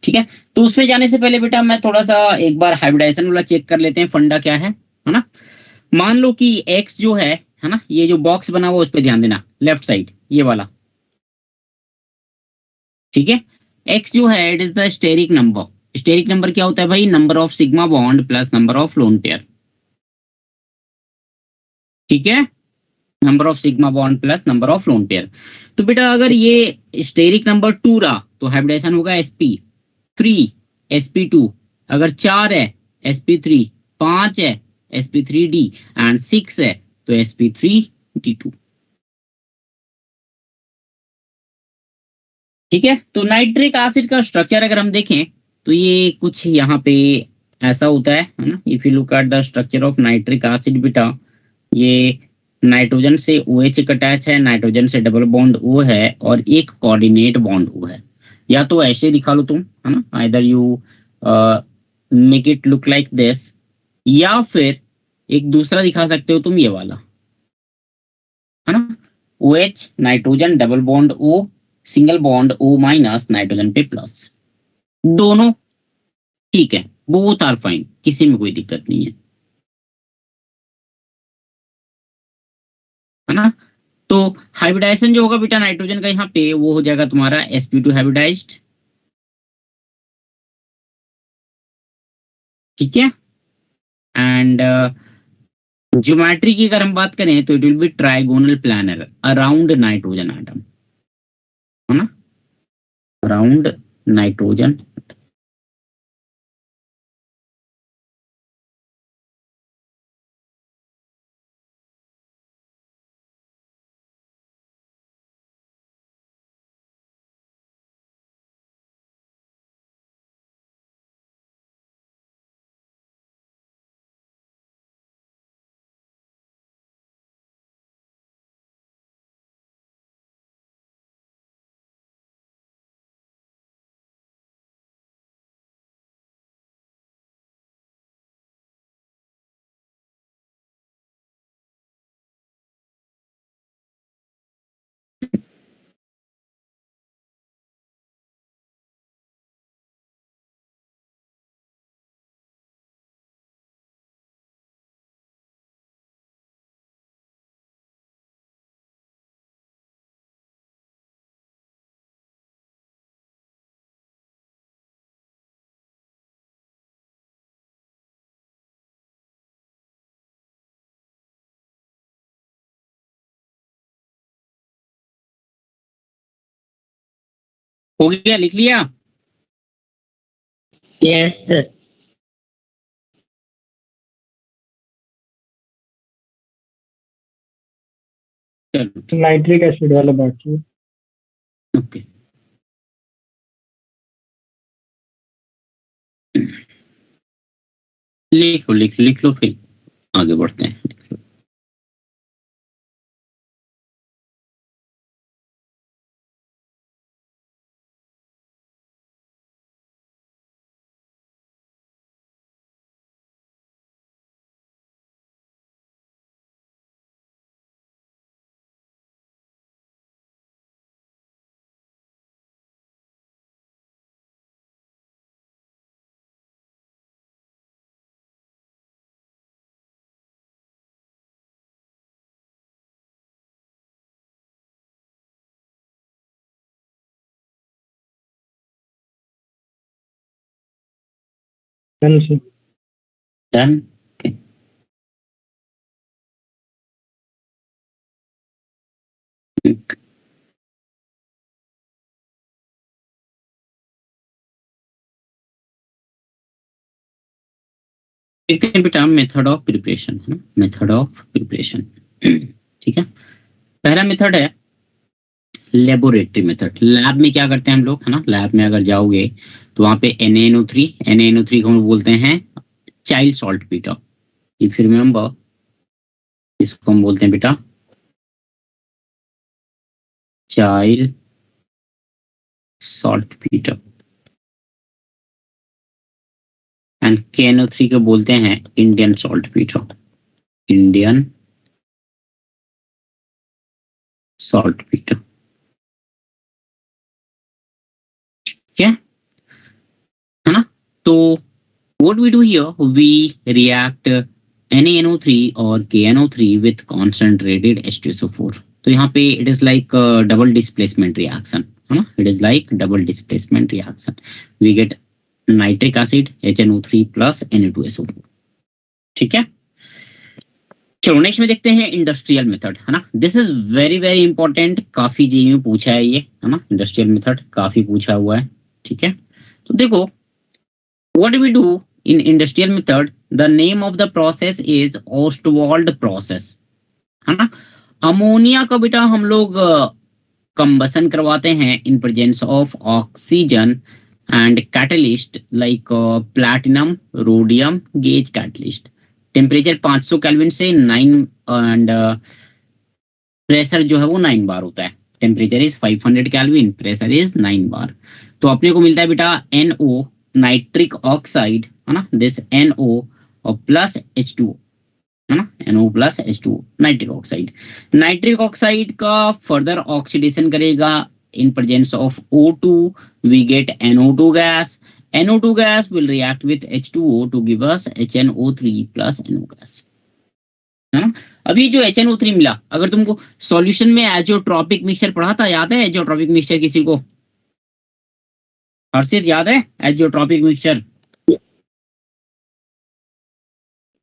ठीक है। तो उसमें जाने से पहले बेटा मैं थोड़ा सा एक बार हाइब्रिडाइजेशन वाला चेक कर लेते हैं, फंडा क्या है ना। मान लो कि x जो है ना, ये जो बॉक्स बना हुआ उस पर ध्यान देना, लेफ्ट साइड ये वाला, ठीक है। x जो है it is the steric number. Steric number क्या होता है भाई, number of sigma bond plus number of lone pair, ठीक है, number of sigma bond plus number of lone pair. तो बेटा अगर ये स्टेरिक नंबर 2 रहा तो हाइब्रिडेशन होगा sp3 sp2, अगर 4 है sp3, 5 है sp3d एंड 6 है तो sp3d2, ठीक है। तो नाइट्रिक एसिड का स्ट्रक्चर अगर हम देखें तो ये कुछ यहाँ पे ऐसा होता है ना। If you look at the structure of nitric acid बेटा, ये नाइट्रोजन से OH एक अटैच है, नाइट्रोजन से डबल बॉन्ड O है और एक कोऑर्डिनेट बॉन्ड O है। या तो ऐसे दिखा लो तुम, है ना, either you make it look like this, या फिर एक दूसरा दिखा सकते हो तुम ये वाला, है ना। OH nitrogen double bond O, single bond O minus nitrogen पे प्लस, दोनों ठीक है, बोथ आर फाइन, किसी में कोई दिक्कत नहीं है ना। तो हाइब्रिडाइजेशन जो होगा बेटा नाइट्रोजन का यहाँ पे वो हो जाएगा तुम्हारा sp2 हाइब्रिडाइज्ड, ठीक है। एंड ज्योमेट्री की अगर हम बात करें तो it will B trigonal planner around nitrogen atom, है ना, अराउंड नाइट्रोजन। हो गया, लिख लिया? Yes sir. चलो नाइट्रिक एसिड वाला बाकी है। ओके, लिख लो फिर आगे बढ़ते हैं। डन से डन। देखते हैं बेटा मेथड ऑफ प्रिपरेशन, है ना, मेथड ऑफ प्रिपरेशन। ठीक है, पहला मेथड है लेबोरेटरी मेथड। लैब में क्या करते हैं हम लोग, है ना, लैब में अगर जाओगे तो वहां पे NaNO3 को हम बोलते हैं चाइल्ड सॉल्ट बेटा, इफ यू रिमेम्बर, इसको हम बोलते हैं बेटा चाइल्ड सॉल्ट बेटा। एंड KNO3 को बोलते हैं इंडियन सॉल्ट बेटा, इंडियन सॉल्ट बेटा, क्या है ना। तो what we do here, we react NaNO3 और KNO3 with concentrated H2SO4। तो यहाँ पे it is like double displacement reaction, है ना, it is like double displacement reaction, we get nitric acid HNO3 plus Na2SO4, ठीक है। चलो नेक्स्ट में देखते हैं इंडस्ट्रियल मेथड, है ना, this is very very important, काफी जी में पूछा है ये, है ना, इंडस्ट्रियल मेथड काफी पूछा हुआ है, ठीक है। तो देखो what we do in industrial method, the name of the process is Ostwald process, है ना। अमोनिया का बेटा हम लोग कंबसन करवाते हैं in presence of oxygen and catalyst like platinum rhodium gauge catalyst. Temperature 500 kelvin से 9 एंड प्रेशर जो है वो 9 बार होता है। Temperature is 500 kelvin, pressure is 9 बार। तो अपने को मिलता है बेटा NO नाइट्रिक ऑक्साइड, है ना, दिस NO और प्लस H2O, है ना, NO plus H2O nitric oxide. Nitric oxide का फर्दर ऑक्सीडेशन करेगा in presence of O2, we get NO2 gas. NO2 gas will react with H2O to give us HNO3 plus NO gas, है ना। अभी जो HNO3 मिला, अगर तुमको solution में एजियोट्रॉपिक मिक्सचर पढ़ा था, याद है एजियोट्रॉपिक मिक्सचर किसी को? हर्षित याद है एजियोट्रॉपिक मिक्सचर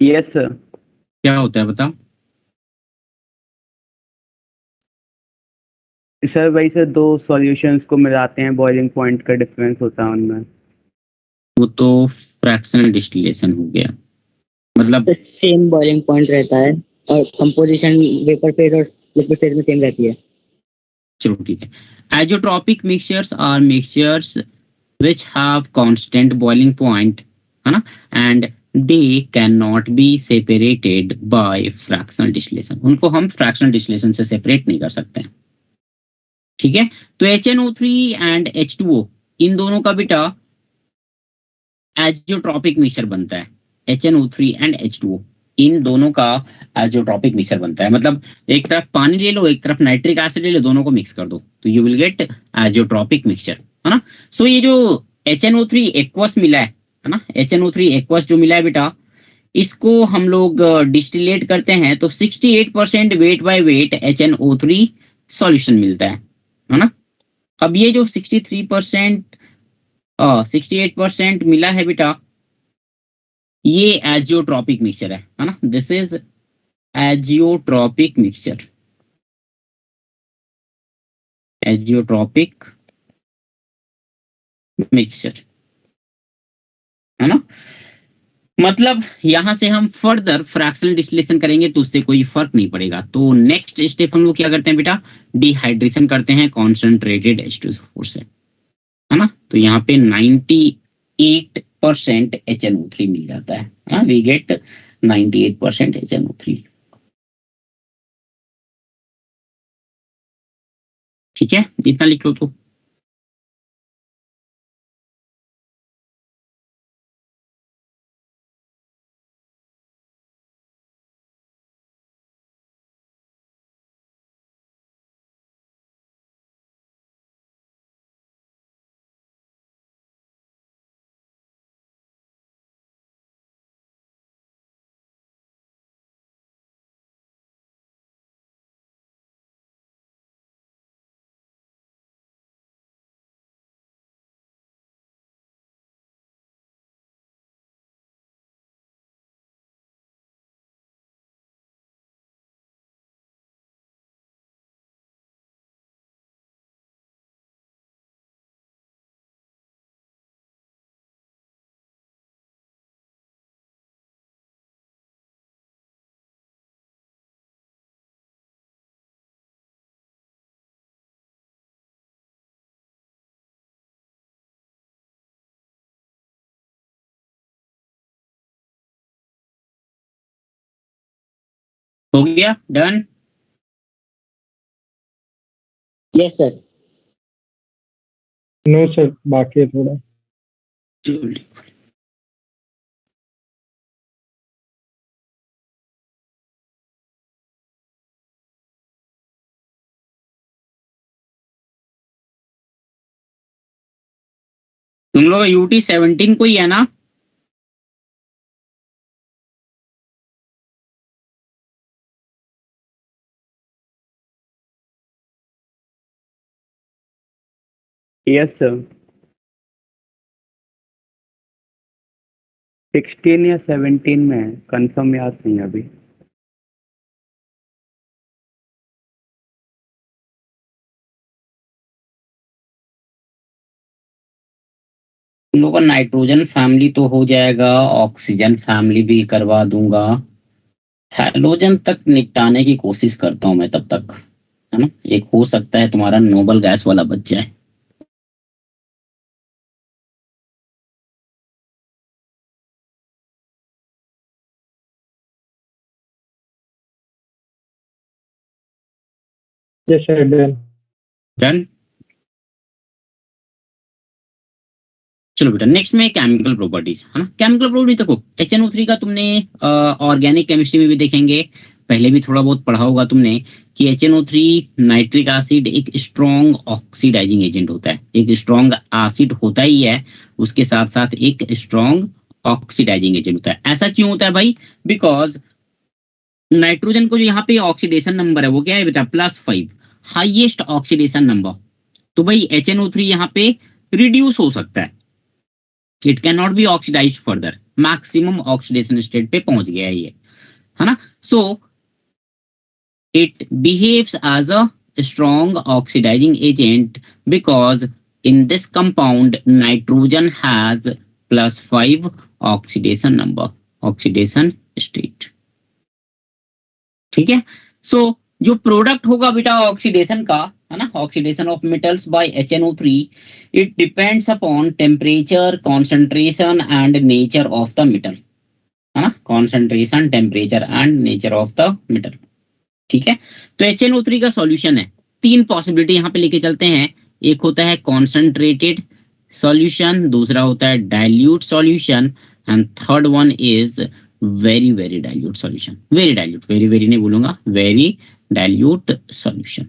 यस सर। क्या होता है बताओ? सर वही सर, दो सॉल्यूशंस को मिलाते हैं, बॉइलिंग पॉइंट का डिफरेंस होता है उनमें। वो तो फ्रैक्शनल डिस्टिलेशन हो गया, मतलब सेम बॉइलिंग पॉइंट रहता है और कंपोजिशन वेपर फेज और लिक्विड फेज में सेम रहती है। चलो ठीक है। Azeotropic mixtures are mixtures which have constant boiling point, है ना, and they cannot be separated by fractional distillation. उनको हम fractional distillation से separate नहीं कर सकते हैं, ठीक है। तो HNO3 and H2O इन दोनों का बेटा एजियोट्रॉपिक मिक्सचर बनता है। HNO3 and H2O इन दोनों का एजियोट्रॉपिक मिक्सचर बनता है, मतलब एक तरफ पानी ले लो, एक तरफ नाइट्रिक एसिड ले लो, दोनों को मिक्स कर दो तो you will gate azeotropic mixture, है ना। सो ये जो HNO3 एक्वस मिला है ना, HNO3 एक्वस जो मिला है बेटा, इसको हम लोग डिस्टिलेट करते हैं तो 68% weight by weight HNO3 solution मिलता है ना। अब ये जो 68% मिला है बेटा, ये एजियोट्रॉपिक मिक्सचर है ना, this is azeotropic mixture, azeotropic mixture, है ना। मतलब यहां से हम फर्दर फ्रैक्शनल डिस्टिलेशन करेंगे तो उससे कोई फर्क नहीं पड़ेगा। तो नेक्स्ट स्टेप हम लोग क्या करते हैं बेटा, डिहाइड्रेशन करते हैं कॉन्सेंट्रेटेड H2SO4 से, है ना। तो यहाँ पे 98% HNO3 मिल जाता है, वी गेट 98% HNO3, ठीक है, इतना लिख लो। तो हो गया, done. Yes sir. No sir, बाकी है थोड़ा। तुम लोग UT17 को ही है ना? Yes sir. 16 या 17 में है, कंफर्म याद नहीं है अभी। तुम लोग का नाइट्रोजन फैमिली तो हो जाएगा, ऑक्सीजन फैमिली भी करवा दूंगा, हैलोजन तक निपटाने की कोशिश करता हूं मैं तब तक, है ना। एक हो सकता है तुम्हारा नोबल गैस वाला बच जाए। Yes sir, done. डन। चलो बेटा नेक्स्ट में केमिकल प्रॉपर्टीज है ना। केमिकल प्रॉपर्टी देखो HNO3 का तुमने ऑर्गेनिक केमिस्ट्री में भी देखेंगे, पहले भी थोड़ा बहुत पढ़ा होगा तुमने कि HNO3 नाइट्रिक एसिड एक स्ट्रॉन्ग ऑक्सीडाइजिंग एजेंट होता है, एक स्ट्रॉन्ग एसिड होता ही है, उसके साथ साथ एक स्ट्रॉन्ग ऑक्सीडाइजिंग एजेंट होता है। ऐसा क्यों होता है भाई? बिकॉज नाइट्रोजन को जो यहाँ पे ऑक्सीडेशन नंबर है वो क्या है बेटा? +5, हाईएस्ट ऑक्सीडेशन नंबर। तो भाई HNO3 यहाँ पे रिड्यूस हो सकता है, it can not be oxidise further, maximum oxidation state पे पहुंच गया है ये, है ना। So it behaves as a strong oxidizing agent because in this compound nitrogen has +5 oxidation number, oxidation state। ठीक है। सो जो प्रोडक्ट होगा बेटा ऑक्सीडेशन का, है ना, oxidation of metals by HNO3, it depends upon temperature, concentration and nature of the metal, है ना, concentration, temperature and nature of the metal. ठीक है। तो HNO3 का सॉल्यूशन है, तीन पॉसिबिलिटी यहाँ पे लेके चलते हैं। एक होता है कॉन्सेंट्रेटेड सॉल्यूशन, दूसरा होता है dilute solution, and third one is very very dilute solution. Very dilute, very very नहीं बोलूंगा, वेरी डाइल्यूट सॉल्यूशन,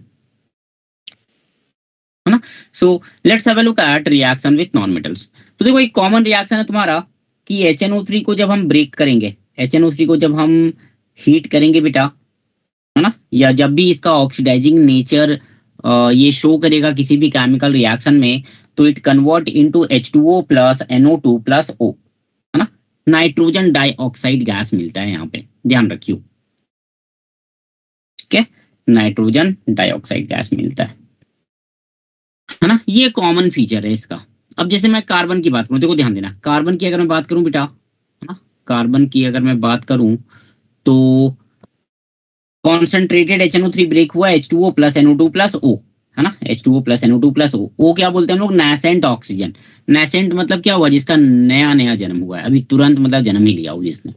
है ना। So let's have a look at reaction with non metals. तो देखो एक कॉमन रिएक्शन है तुम्हारा कि HNO3 को जब हम ब्रेक करेंगे, HNO3 को जब हम हीट करेंगे बेटा, है ना, या जब भी इसका ऑक्सीडाइजिंग नेचर ये शो करेगा किसी भी केमिकल रिएक्शन में, तो it convert into H2O plus NO2 plus O, है ना, नाइट्रोजन डाइऑक्साइड गैस मिलता है यहाँ पे, ध्यान रखियो। ठीक है, नाइट्रोजन डाइऑक्साइड गैस मिलता है ना, ये कॉमन फीचर है इसका। अब जैसे मैं कार्बन की बात करूं, देखो ध्यान देना, कार्बन की अगर मैं बात करूं बेटा, है ना, कार्बन की अगर मैं बात करूं तो कॉन्सेंट्रेटेड HNO3 ब्रेक हुआ H2O plus NO2 plus O, है ना, H2O plus NO2 plus O क्या बोलते हैं हम लोग? नैसेंट ऑक्सीजन। नैसेंट मतलब क्या हुआ? जिसका नया नया जन्म हुआ है, अभी तुरंत मतलब जन्म ही लिया हो जिसने,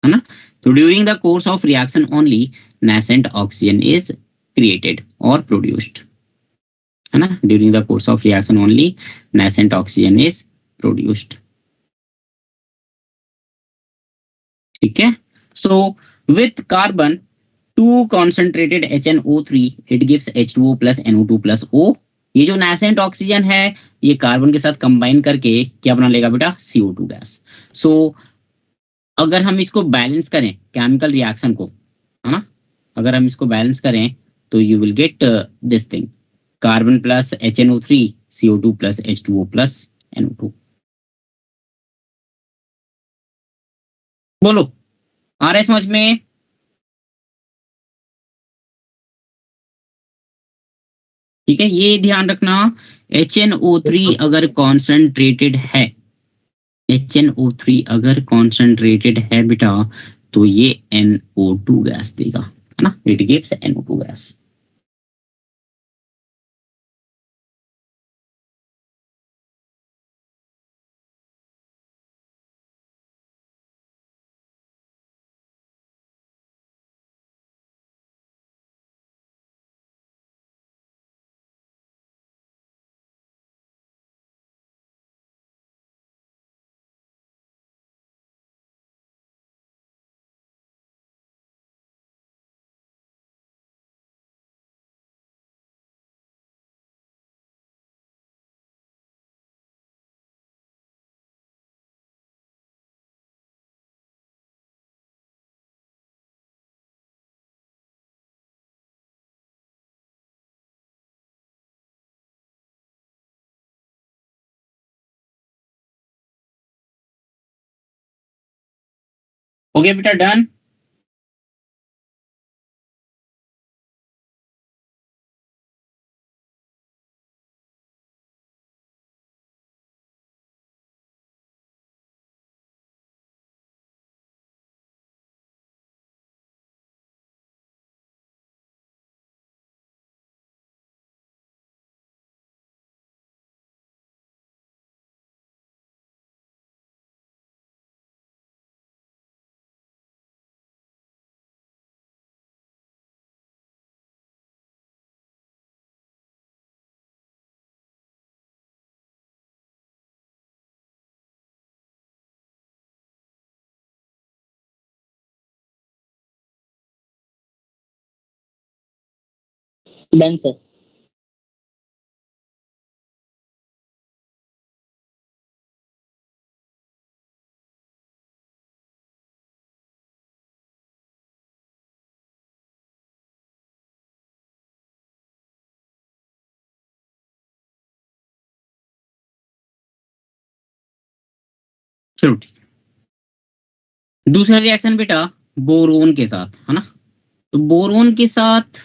है ना। तो during the course of reaction only nascent oxygen is created or produced, है ना, during the course of reaction only nascent oxygen is produced। ठीक है। So with carbon 2 concentrated HNO3 it gives H2O plus NO2 plus O। ये जो nascent oxygen है ये carbon के साथ कंबाइन करके क्या बना लेगा बेटा? CO2 gas. सो अगर हम इसको बैलेंस करें केमिकल रिएक्शन को, है ना, अगर हम इसको बैलेंस करें तो you will get this thing, carbon plus HNO3 CO2 plus H2O plus NO2। बोलो आ रहा है समझ में? ठीक है, ये ध्यान रखना, HNO3 अगर कॉन्सेंट्रेटेड है, HNO3 अगर कॉन्सेंट्रेटेड है बेटा, तो ये NO2 गैस देगा, है ना, इट गिव्स NO2 गैस। हो गया बेटा, डन। Done sir. चलो ठीक। दूसरा रिएक्शन बेटा बोरोन के साथ है ना। तो बोरोन के साथ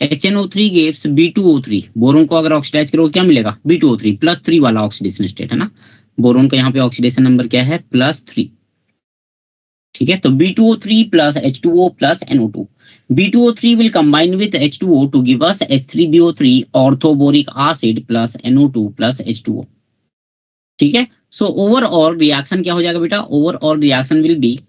HNO3 गिव्स B2O3। बोरोन को अगर ऑक्सीडाइज करो क्या मिलेगा? B2O3 +3 वाला ऑक्सीडेशन स्टेट है ना। बोरोन का यहाँ पे ऑक्सीडेशन नंबर क्या है? +3। ठीक है, तो B2O3 plus H2O plus NO2. B2O3 will combine with H2O to give us H3BO3 orthoboric acid plus NO2 plus H2O. ठीक है, सो ओवरऑल रिएक्शन क्या हो जाएगा बेटा? Overall reaction will be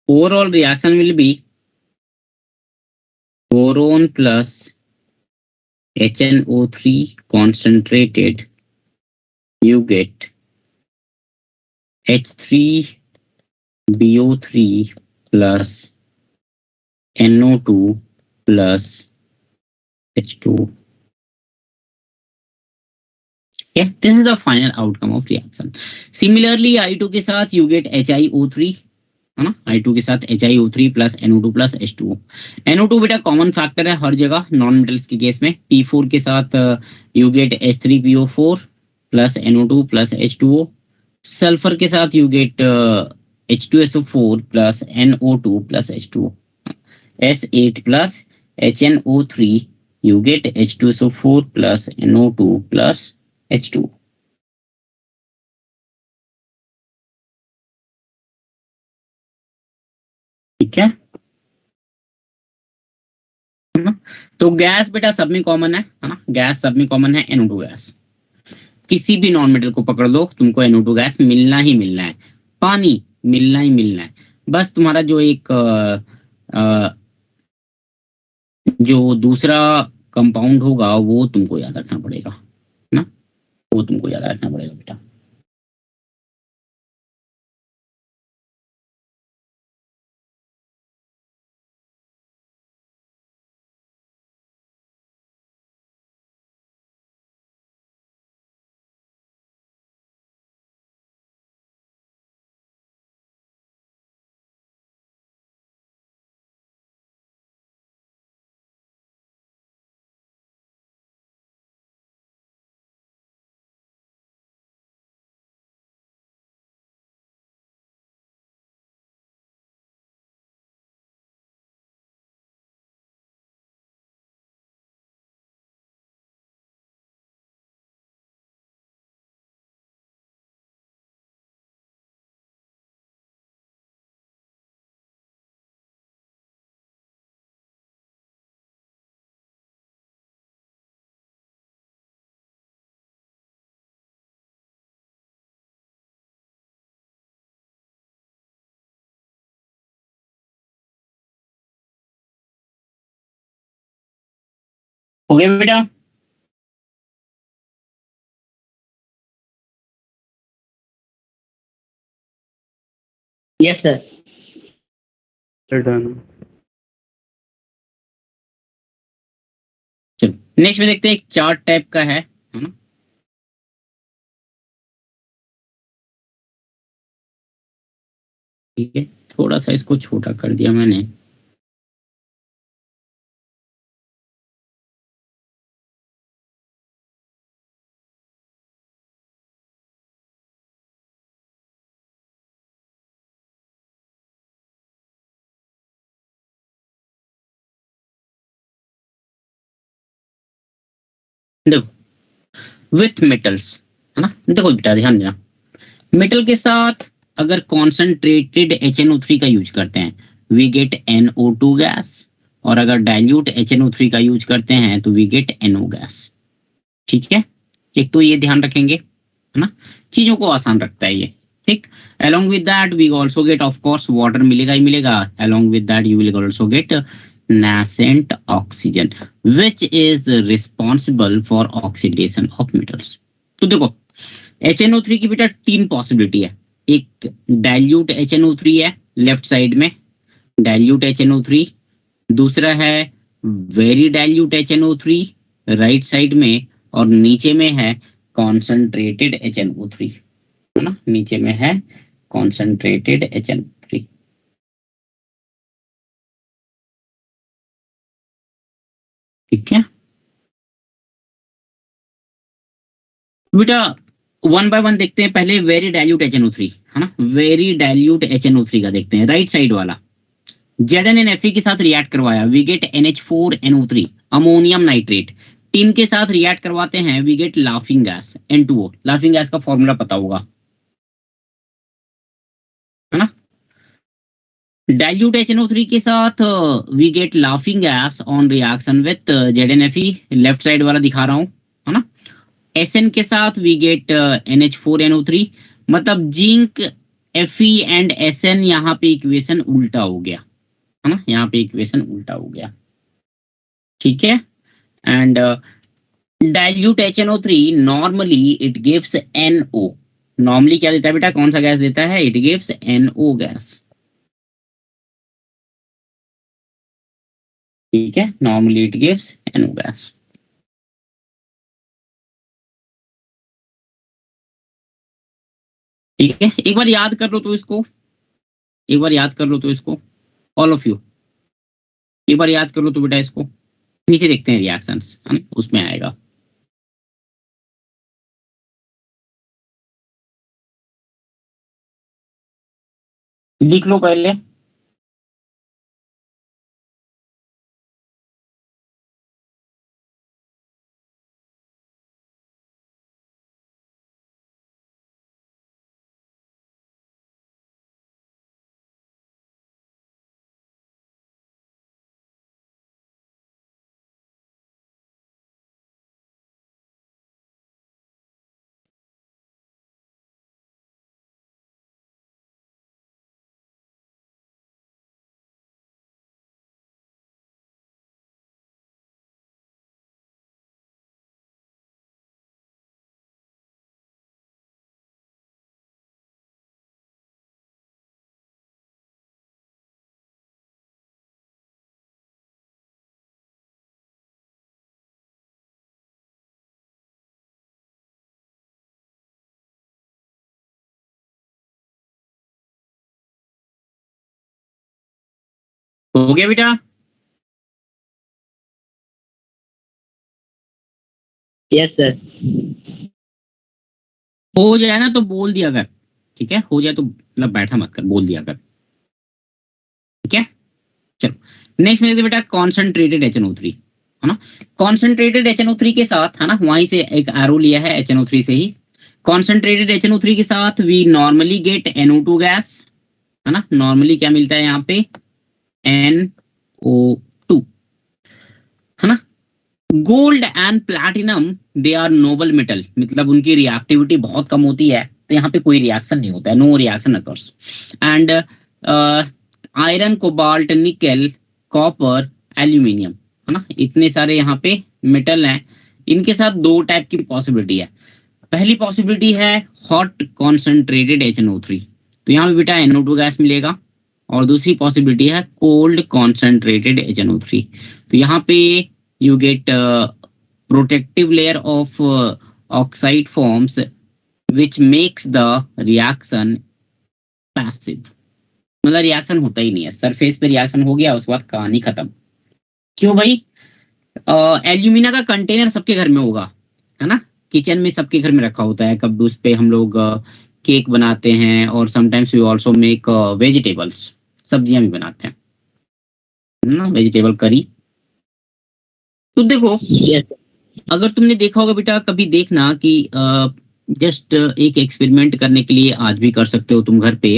overall reaction will be boron plus HNO3 concentrated. You get H3BO3 plus NO2 plus H2O. Yeah, this is the final outcome of reaction. Similarly, I2 के साथ you get HiO3 है ना। I2 के साथ HiO3 plus NO2 plus H2O. NO2 बेटा common factor है हर जगह non metals के केस में। P4 के साथ you get H3PO4 plus NO2 plus H2O. Sulphur के साथ you get H2SO4 plus NO2 plus H2O. S8 plus HNO3 you get H2SO4 plus NO2 plus H2O. ठीक है ना। तो गैस बेटा सब में कॉमन है ना। गैस सब में कॉमन है NO2 गैस। किसी भी नॉन मेटल को पकड़ लो तुमको NO2 गैस मिलना ही मिलना है। पानी मिलना ही मिलना है। बस तुम्हारा जो एक जो दूसरा कंपाउंड होगा वो तुमको याद रखना पड़ेगा ना। वो तुमको याद रखना पड़ेगा बेटा। हो गया बेटा। Yes sir. डन। चलो नेक्स्ट में देखते हैं। एक चार्ट टाइप का है ना। ठीक है, थोड़ा सा इसको छोटा कर दिया मैंने। देखो विथ मेटल्स है ना। देखो बेटा ध्यान देना, मेटल के साथ अगर कॉन्सेंट्रेटेड HNO3 का यूज करते हैं वी गेट NO2 गैस, और अगर डाइल्यूट HNO3 का यूज करते हैं तो वी गेट NO गैस। ठीक है, एक तो ये ध्यान रखेंगे है ना, चीजों को आसान रखता है ये। ठीक, along with that we also get of course water मिलेगा ही मिलेगा। along with that you will also get nascent oxygen which is responsible for oxidation of metals. तो देखो HNO3 की बेटा तीन पॉसिबिलिटी है. एक डाइल्यूट HNO3 है लेफ्ट साइड में, डाइल्यूट HNO3. दूसरा है very dilute HNO3 right side में, और नीचे में है कॉन्सेंट्रेटेड HNO3, है ना, नीचे में है कॉन्सेंट्रेटेड HNO3. ठीक है बेटा, वन बाय वन देखते हैं. पहले वेरी डाइल्यूट HNO3, है ना, वेरी डाइल्यूट HNO3 का देखते हैं. राइट साइड वाला ZnNFe के साथ रिएक्ट करवाया, we get NH4NO3 ammonium nitrate. Tin के साथ रिएक्ट करवाते हैं, we get laughing gas N2O. Laughing gas का फॉर्मूला पता होगा, है ना. डाइल्यूट HNO3 के साथ we get laughing gas on reaction with ZnFe, left side वाला दिखा रहा हूं, है ना. Sn के साथ वी गेट NH4NO3, मतलब जिंक Fe एंड Sn यहाँ पे इक्वेशन उल्टा हो गया, है ना, यहाँ पे इक्वेशन उल्टा हो गया. ठीक है. And dilute HNO3 normally it gives NO. Normally क्या देता है बेटा, कौन सा गैस देता है, इट गिव्स NO गैस. ठीक है, normally it gives NO gas. ठीक है, एक बार याद कर लो तो इसको, एक बार याद कर लो तो इसको, ऑल ऑफ यू एक बार याद कर लो तो बेटा इसको. नीचे देखते हैं रिएक्शंस, है ना, उसमें आएगा. लिख लो पहले. हो गया बेटा. Yes sir. हो जाए ना तो बोल दिया कर. ठीक है, हो जाए तो मतलब बैठा मत कर, बोल दिया कर. ठीक है, चलो नेक्स्ट में देखते हैं बेटा कॉन्सेंट्रेटेड HNO3, है ना. कॉन्सेंट्रेटेड HNO3 के साथ, है ना, वहीं से एक एरो लिया है HNO3 से ही. कॉन्सेंट्रेटेड HNO3 के साथ we normally gate NO2 gas, है ना. नॉर्मली क्या मिलता है यहाँ पे, NO2, है ना. Gold and platinum they are noble metal, मतलब उनकी रिएक्टिविटी बहुत कम होती है, तो यहाँ पे कोई रिएक्शन नहीं होता है, no reaction occurs. And iron, cobalt, nickel, copper, aluminium, है ना, इतने सारे यहाँ पे मेटल हैं. इनके साथ दो टाइप की पॉसिबिलिटी है. पहली पॉसिबिलिटी है हॉट कॉन्सेंट्रेटेड HNO3, तो यहाँ पे बेटा NO2 गैस मिलेगा. और दूसरी पॉसिबिलिटी है कोल्ड कॉन्सेंट्रेटेड HNO3, तो यहाँ पे you get protective layer of oxide forms which makes the reaction passive. मतलब रिएक्शन होता ही नहीं है, सरफेस पे रिएक्शन हो गया, उसके बाद कहानी खत्म. क्यों भाई, एल्यूमिना का कंटेनर सबके घर में होगा, है ना, किचन में सबके घर में रखा होता है. कब उस पे हम लोग केक बनाते हैं, और sometimes we also make vegetables, सब्जियां भी बनाते हैं, है ना, वेजिटेबल करी. तो देखो, यस. अगर तुमने देखा होगा बेटा, कभी देखना कि जस्ट एक एक्सपेरिमेंट करने के लिए आज भी कर सकते हो तुम घर पे,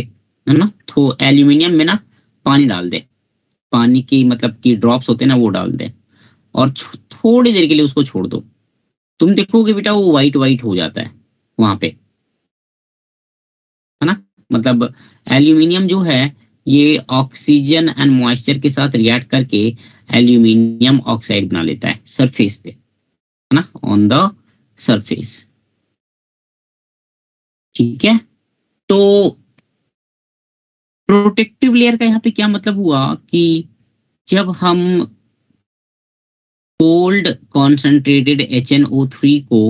है ना. तो एल्यूमिनियम में ना पानी डाल दे, पानी की मतलब की ड्रॉप्स होते हैं ना, वो डाल दे, और थोड़ी देर के लिए उसको छोड़ दो. तुम देखोगे बेटा वो वाइट वाइट हो जाता है वहां पे, है ना. मतलब एल्यूमिनियम जो है ये ऑक्सीजन एंड मॉइस्चर के साथ रिएक्ट करके एल्यूमिनियम ऑक्साइड बना लेता है सरफेस पे, है ना, ऑन द सरफेस। ठीक है, तो प्रोटेक्टिव लेयर का यहाँ पे क्या मतलब हुआ कि जब हम कोल्ड कॉन्सेंट्रेटेड HNO3 को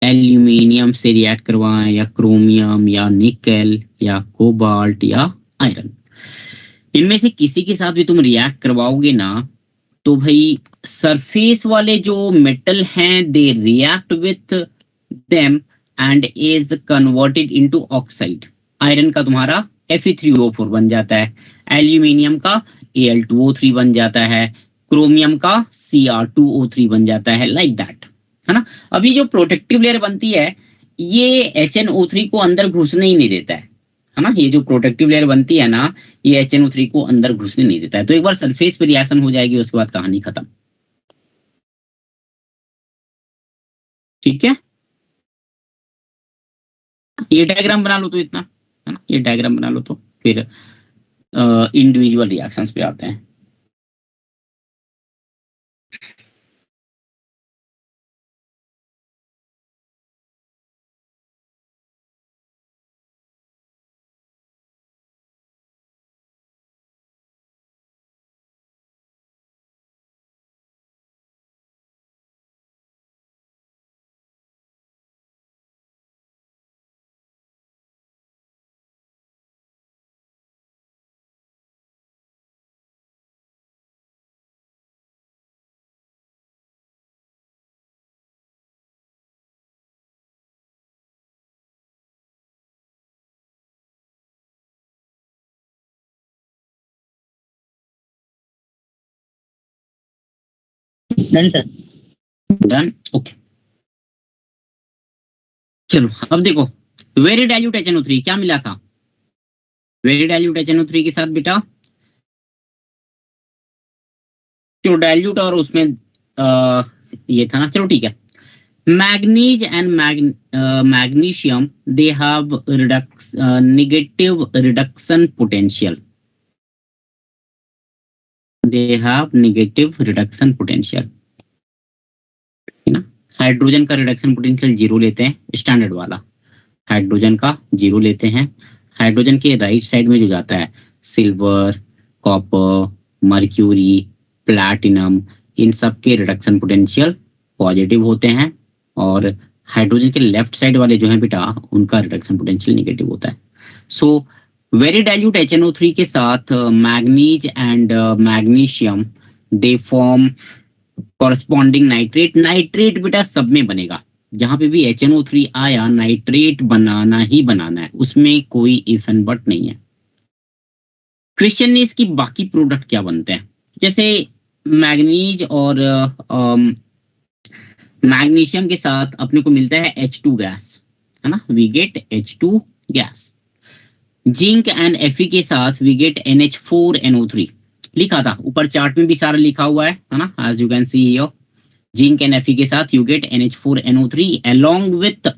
एल्यूमिनियम से रिएक्ट करवाएं या क्रोमियम या निकल या कोबाल्ट या आयरन, इनमें से किसी के साथ भी तुम रिएक्ट करवाओगे ना, तो भाई सरफेस वाले जो मेटल हैं they react with them and is converted into oxide. Iron का तुम्हारा Fe3O4 बन जाता है, एल्यूमिनियम का Al2O3 बन जाता है, क्रोमियम का Cr2O3 बन जाता है, लाइक दैट, है ना। अभी जो प्रोटेक्टिव लेयर बनती है ये HNO3 को अंदर घुसने ही नहीं देता है ना। ये जो प्रोटेक्टिव लेयर बनती है ना, ये HNO3 को अंदर घुसने नहीं देता है। तो एक बार सरफेस पे रिएक्शन हो जाएगी उसके बाद कहानी खत्म। ठीक है, ये डायग्राम बना लो तो इतना, है ना, ये डायग्राम बना लो तो फिर इंडिविजुअल रिएक्शंस पे आते हैं। Done sir. Done, okay. चलो अब देखो, वेरी डाइल्यूट HNO3 क्या मिला था। वेरी डाइल्यूट HNO3 के साथ बेटा जो डाइल्यूट और उसमें ये था ना, चलो ठीक है। Manganese and magnesium they have negative reduction potential, they have negative reduction potential, है ना। हाइड्रोजन का रिडक्शन पोटेंशियल जीरो लेते हैं, स्टैंडर्ड वाला हाइड्रोजन का जीरो लेते हैं। हाइड्रोजन के राइट साइड में जो जाता है सिल्वर, कॉपर, मर्क्यूरी, प्लैटिनम, इन सब के रिडक्शन पोटेंशियल पॉजिटिव होते हैं, और हाइड्रोजन के लेफ्ट साइड वाले जो है बेटा उनका रिडक्शन पोटेंशियल नेगेटिव होता है। सो वेरी डाइल्यूट HNO3 के साथ manganese and magnesium they form corresponding nitrate. Nitrate बेटा सब में बनेगा, जहां पे भी HNO3 आया नाइट्रेट बनाना ही बनाना है, उसमें कोई इफ एंड बट नहीं है। क्वेश्चन है इसकी बाकी प्रोडक्ट क्या बनते हैं। जैसे मैग्नीज और मैग्नीशियम के साथ अपने को मिलता है H2 गैस, है ना, we get H2 gas. Zinc and Fe के साथ वी गेट NH4NO3, लिखा था ऊपर चार्ट में भी सारा लिखा हुआ है ना, as you can see here. Zinc and Fe के साथ you get NH4NO3 along with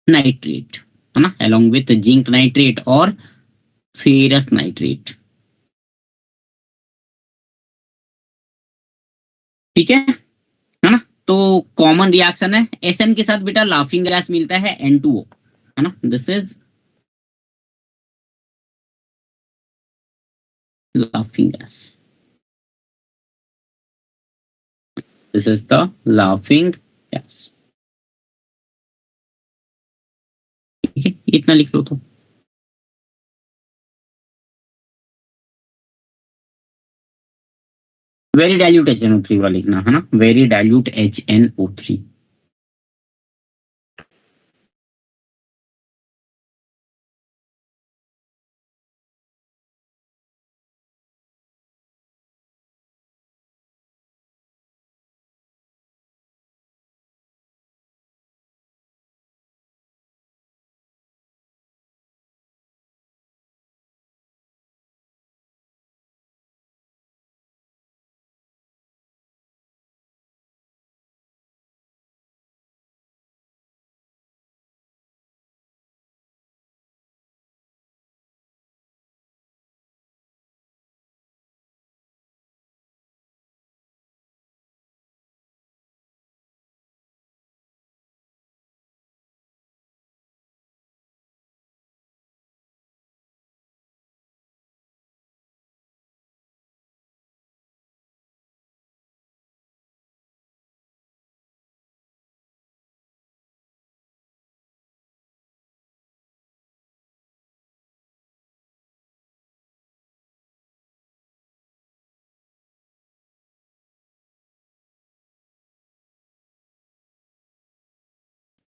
nitrate, है ना, along with जिंक नाइट्रेट और फेरस नाइट्रेट। ठीक है ना। तो कॉमन रिएक्शन है। Sn के साथ बेटा लाफिंग गैस मिलता है N2O, है ना, this is laughing gas, this is the laughing gas. ठीक है, इतना लिख लो तो। वेरी डाइल्यूट HNO3 वाला लिखना, है ना, वेरी डाइल्यूट HNO3।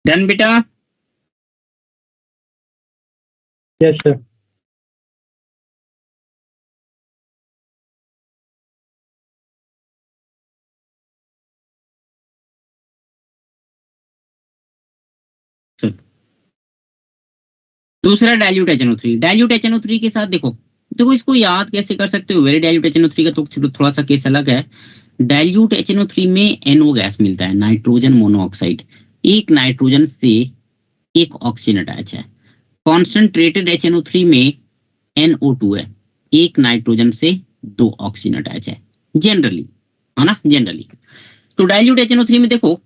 डन बेटा। Yes sir. दूसरा डाइल्यूट HNO3। डाइल्यूट HNO3 के साथ देखो, देखो इसको याद कैसे कर सकते हो, वेरी डाइल्यूट HNO3 का तो थोड़ा सा केस अलग है। डाइल्यूट HNO3 में NO गैस मिलता है, नाइट्रोजन मोनोऑक्साइड। एक नाइट्रोजन से एक ऑक्सीजन अटैच है। कॉन्सेंट्रेटेड HNO3 में NO2 है, एक नाइट्रोजन से दो ऑक्सीजन अटैच है, जनरली, है ना, जनरली। तो डाइल्यूट HNO3 में देखो,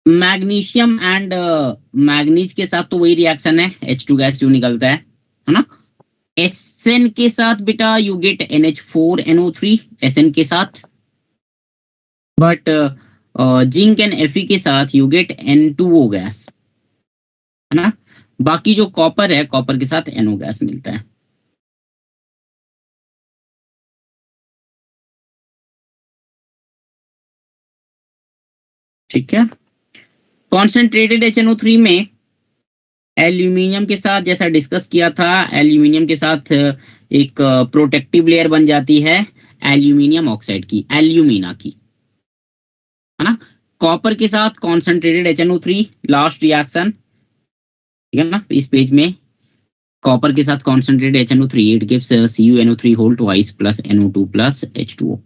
मैग्नीशियम एंड मैग्नीज के साथ तो वही रिएक्शन है, H2 गैस जो निकलता है ना। SN के साथ बेटा यू गेट NH4NO3 SN के साथ, बट जिंक एंड Fe के साथ यू गेट N2O गैस, है ना। बाकी जो कॉपर है, कॉपर के साथ NO गैस मिलता है। ठीक है। कॉन्सेंट्रेटेड HNO3 में एल्यूमिनियम के साथ, जैसा डिस्कस किया था, एल्यूमिनियम के साथ एक प्रोटेक्टिव लेयर बन जाती है एल्यूमिनियम ऑक्साइड की, एल्यूमिना की, है ना। कॉपर के साथ कॉन्सेंट्रेटेड HNO3 लास्ट रिएक्शन, ठीक है ना, इस पेज में कॉपर के साथ concentrated HNO3 it gives CuNO3 whole twice plus NO2 plus H2O।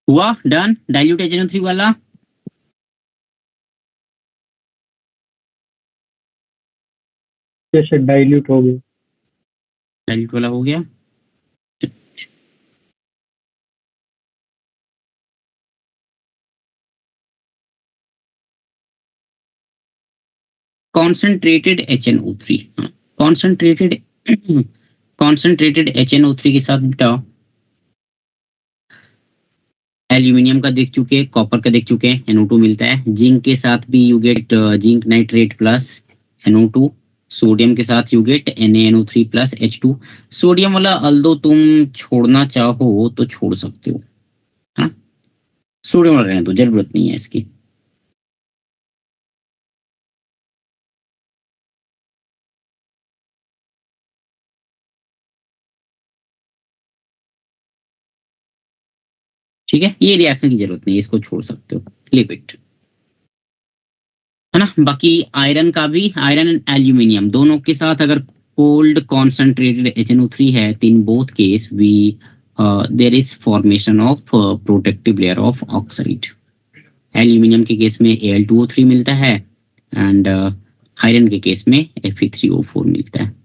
हुआ डन डाइल्यूट HNO3 वाला। यस सर, डाइल्यूट हो गया। डाइल्यूट वाला हो गया। Concentrated HNO3, concentrated concentrated HNO3 के साथ बेटा एल्यूमिनियम का देख चुके, कॉपर का देख चुके, NO2 मिलता है। जिंक के साथ भी you get zinc nitrate plus NO2। Sodium के साथ you gate NaNO3 plus H2। Sodium वाला अल्दो तुम छोड़ना चाहो तो छोड़ सकते हो, हाँ, सोडियम वाला रहने दो, जरूरत नहीं है इसकी। ठीक है, ये रिएक्शन की जरूरत नहीं है, इसको छोड़ सकते हो, लिव इट, है ना। बाकी आयरन का भी, आयरन एंड एल्यूमिनियम दोनों के साथ अगर कोल्ड कॉन्सेंट्रेटेड HNO3 है, in both case we there is formation of protective layer of oxide. Aluminium के केस में Al2O3 मिलता है एंड आयरन के केस में Fe3O4 मिलता है।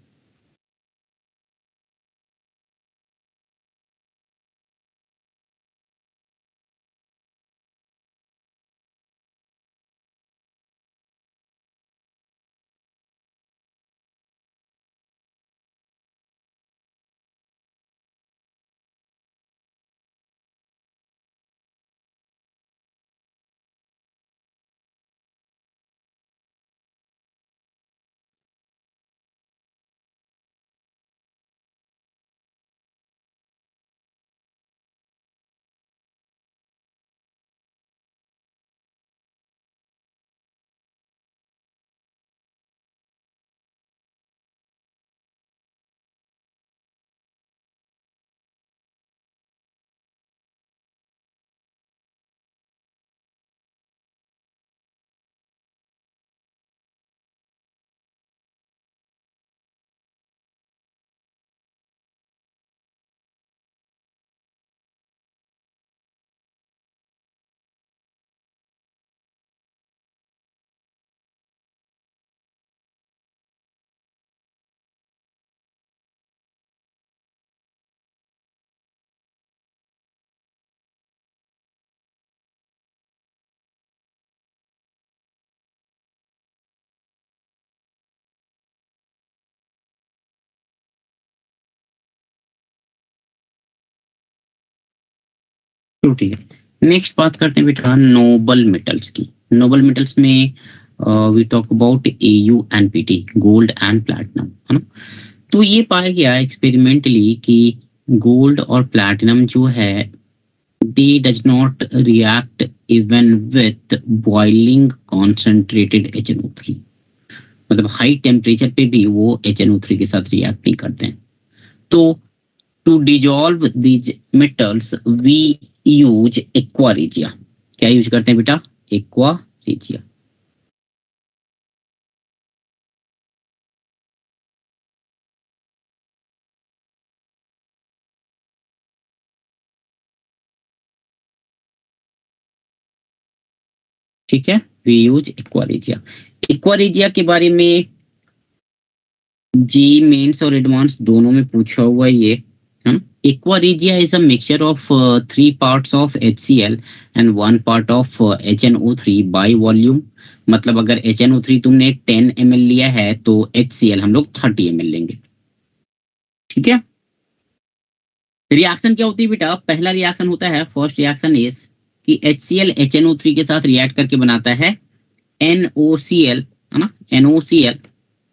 तो ठीक है, नेक्स्ट बात करते हैं बेटा नोबल मेटल्स की। नोबल मेटल्स में we talk about AU and PT, gold and platinum, है ना। तो ये पाया गया एक्सपेरिमेंटली कि गोल्ड और प्लैटिनम जो है they does not react even with boiling concentrated HNO3, मतलब हाई टेम्परेचर पे भी वो HNO3 के साथ रिएक्ट नहीं करते हैं। तो to dissolve these metals we use aqua regia. क्या यूज करते हैं बेटा? Aqua regia. ठीक है, we use aqua regia. Aqua regia के बारे में जी मेंस और एडवांस दोनों में पूछा हुआ ये है। Aqua regia is a mixture of 3 parts of HCl and 1 part of HNO3 by volume. मतलब अगर HNO3 तुमने 10 ml लिया है तो HCl हम लोग 30 ml लेंगे। ठीक है, रिएक्शन क्या होती है बेटा? पहला रिएक्शन होता है, फर्स्ट रिएक्शन इज कि HCl HNO3 के साथ रिएक्ट करके बनाता है NOCl, है ना, NOCl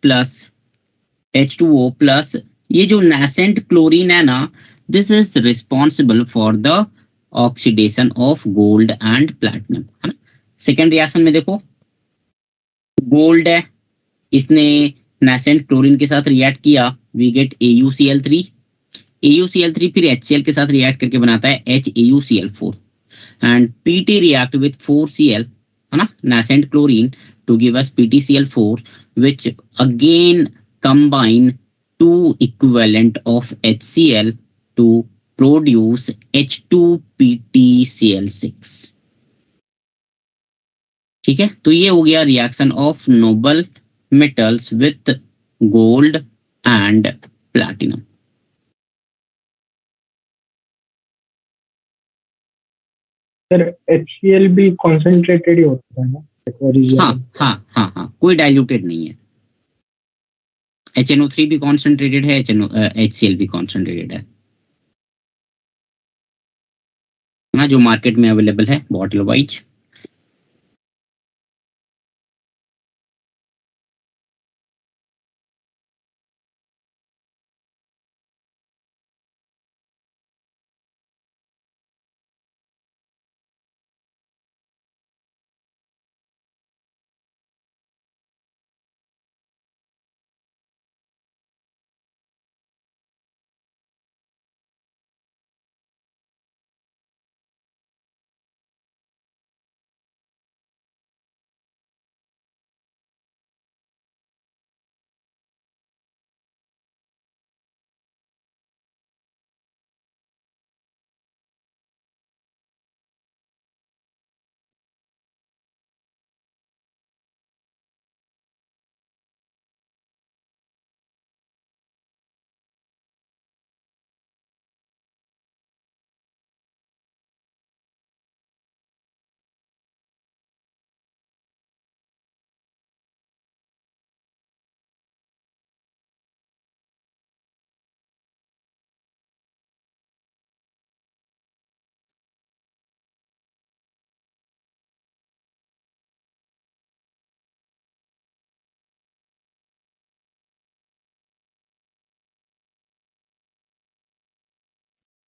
प्लस H2O प्लस ये जो nascent क्लोरीन है ना, this is responsible for the oxidation of gold and platinum, है ना। सेकेंड रिएक्शन में देखो, गोल्ड है, इसने nascent क्लोरीन के साथ रिएक्ट किया, वी गेट AuCl3। AuCl3 फिर HCl के साथ रिएक्ट करके बनाता है HAuCl4 and PT react with 4Cl, है ना, nascent chlorine to give us PtCl4 which again combine two equivalent of HCl to produce H2PtCl6। ठीक है, तो ये हो गया reaction of noble metals with gold and platinum. Sir HCl भी concentrated ही होता है ना एक्वा रेजिया हाँ में? हाँ हाँ हाँ, कोई डाइल्यूटेड नहीं है। HNO3 भी कॉन्सेंट्रेटेड है, HCl भी कॉन्सेंट्रेटेड है ना, जो मार्केट में अवेलेबल है बॉटल वाइज।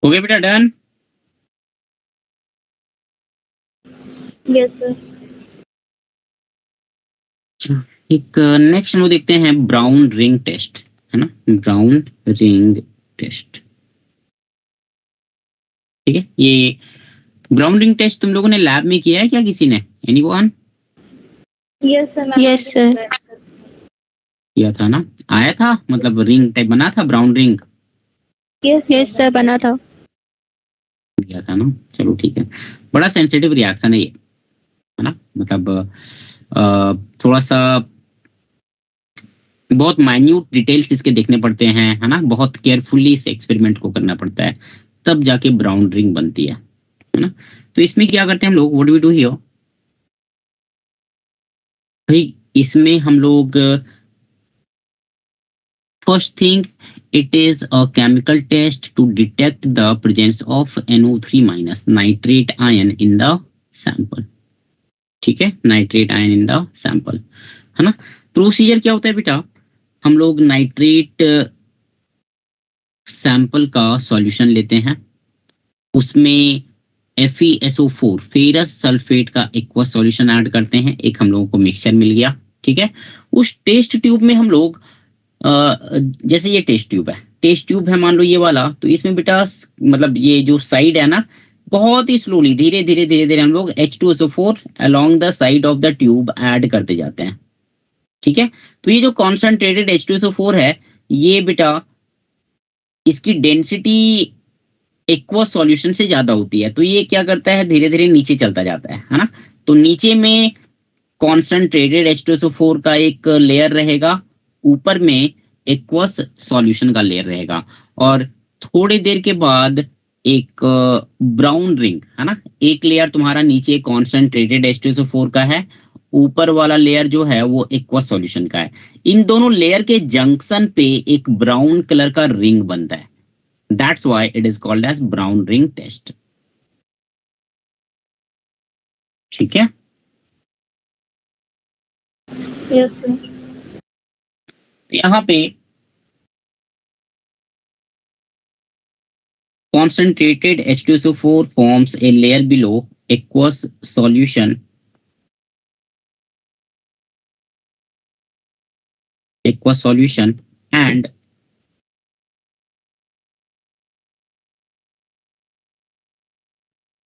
हो गया बेटा, डन। Yes sir. एक नेक्स्ट हम लोग देखते हैं ब्राउन रिंग टेस्ट, है ना, ब्राउन रिंग टेस्ट। ठीक है, ये ब्राउन रिंग टेस्ट तुम लोगों ने लैब में किया है क्या किसी ने? Anyone? Yes sir. Yes sir. किया था ना, आया था, मतलब रिंग टाइप बना था, ब्राउन रिंग यस सर, बना था। किया था ना। चलो ठीक है, बड़ा सेंसिटिव रिएक्शन है ये, है ना, मतलब थोड़ा सा बहुत माइन्यूट डिटेल्स इसके देखने पड़ते हैं, है ना, बहुत केयरफुली इस एक्सपेरिमेंट को करना पड़ता है, तब जाके ब्राउन रिंग बनती है ना। तो इसमें क्या करते हैं हम लोग, व्हाट वी डू हियर, भाई इसमें हम लोग first thing It is a chemical test to detect the presence of NO3 minus nitrate ion in the sample. ठीक है, nitrate ion in the sample, है ना। प्रोसीजर क्या होता है बेटा, हम लोग नाइट्रेट सैंपल का सॉल्यूशन लेते हैं, उसमें FeSO4 फेरस सल्फेट का एक्वा सॉल्यूशन ऐड करते हैं, एक हम लोगों को मिक्सचर मिल गया। ठीक है, उस टेस्ट ट्यूब में हम लोग जैसे ये टेस्ट ट्यूब है मान लो ये वाला, तो इसमें बेटा मतलब ये जो साइड है ना, बहुत ही स्लोली धीरे धीरे धीरे धीरे हम लोग H2SO4 along the side of the tube add करते जाते हैं। ठीक है, तो ये जो कॉन्सेंट्रेटेड H2SO4 है, ये बेटा इसकी डेंसिटी एक्वा सॉल्यूशन से ज्यादा होती है, तो ये क्या करता है, धीरे धीरे नीचे चलता जाता है ना। तो नीचे में कॉन्सेंट्रेटेड H2SO4 का एक लेयर रहेगा, ऊपर में एक्वस सॉल्यूशन का लेयर रहेगा, और थोड़ी देर के बाद एक ब्राउन रिंग, है ना, एक लेयर तुम्हारा नीचे कॉन्सेंट्रेटेड H2SO4 का है, ऊपर वाला लेयर जो है वो एक्वस सॉल्यूशन का है। इन दोनों लेयर के जंक्शन पे एक ब्राउन कलर का रिंग बनता है, that's why it is called as brown ring test. ठीक है, Yes, sir. यहाँ पे concentrated H2SO4 forms a layer below aqueous solution and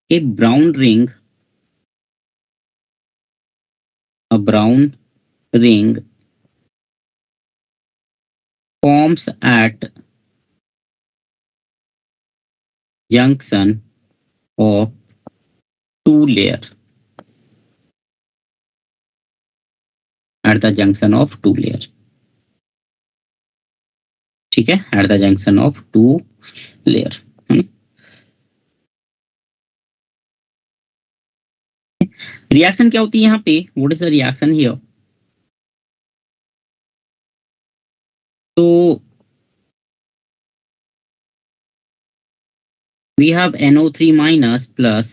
a brown ring forms at junction of two layer ठीक है, at the junction of two layer। Reaction क्या होती है यहाँ पे, what is the reaction here, तो we have NO3 minus plus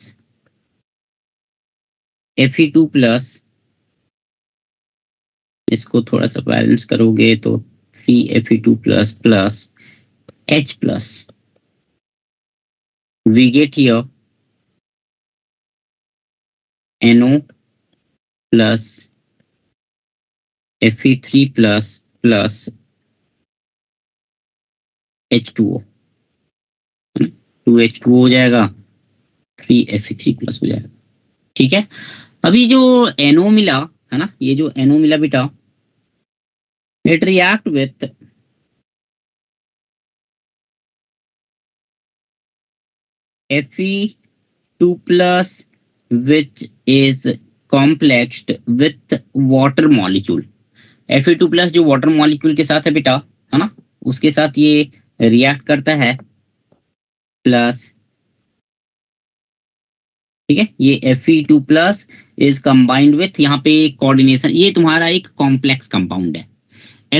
Fe2 plus, इसको थोड़ा सा बैलेंस करोगे तो 3Fe2 plus plus H plus, we get here NO plus Fe3 plus plus H2O, 2H2O हो जाएगा, 3Fe3 प्लस हो जाएगा। ठीक है, अभी जो NO मिला है ना, ये जो NO मिला बेटा, it react with Fe2 plus which is complexed with water molecule। Fe2 plus जो वाटर मॉलिक्यूल के साथ है बेटा, है ना, उसके साथ ये रिएक्ट करता है प्लस। ठीक है, ये Fe2 plus is combined with, यहाँ पे कोऑर्डिनेशन, ये तुम्हारा एक कॉम्प्लेक्स कंपाउंड है।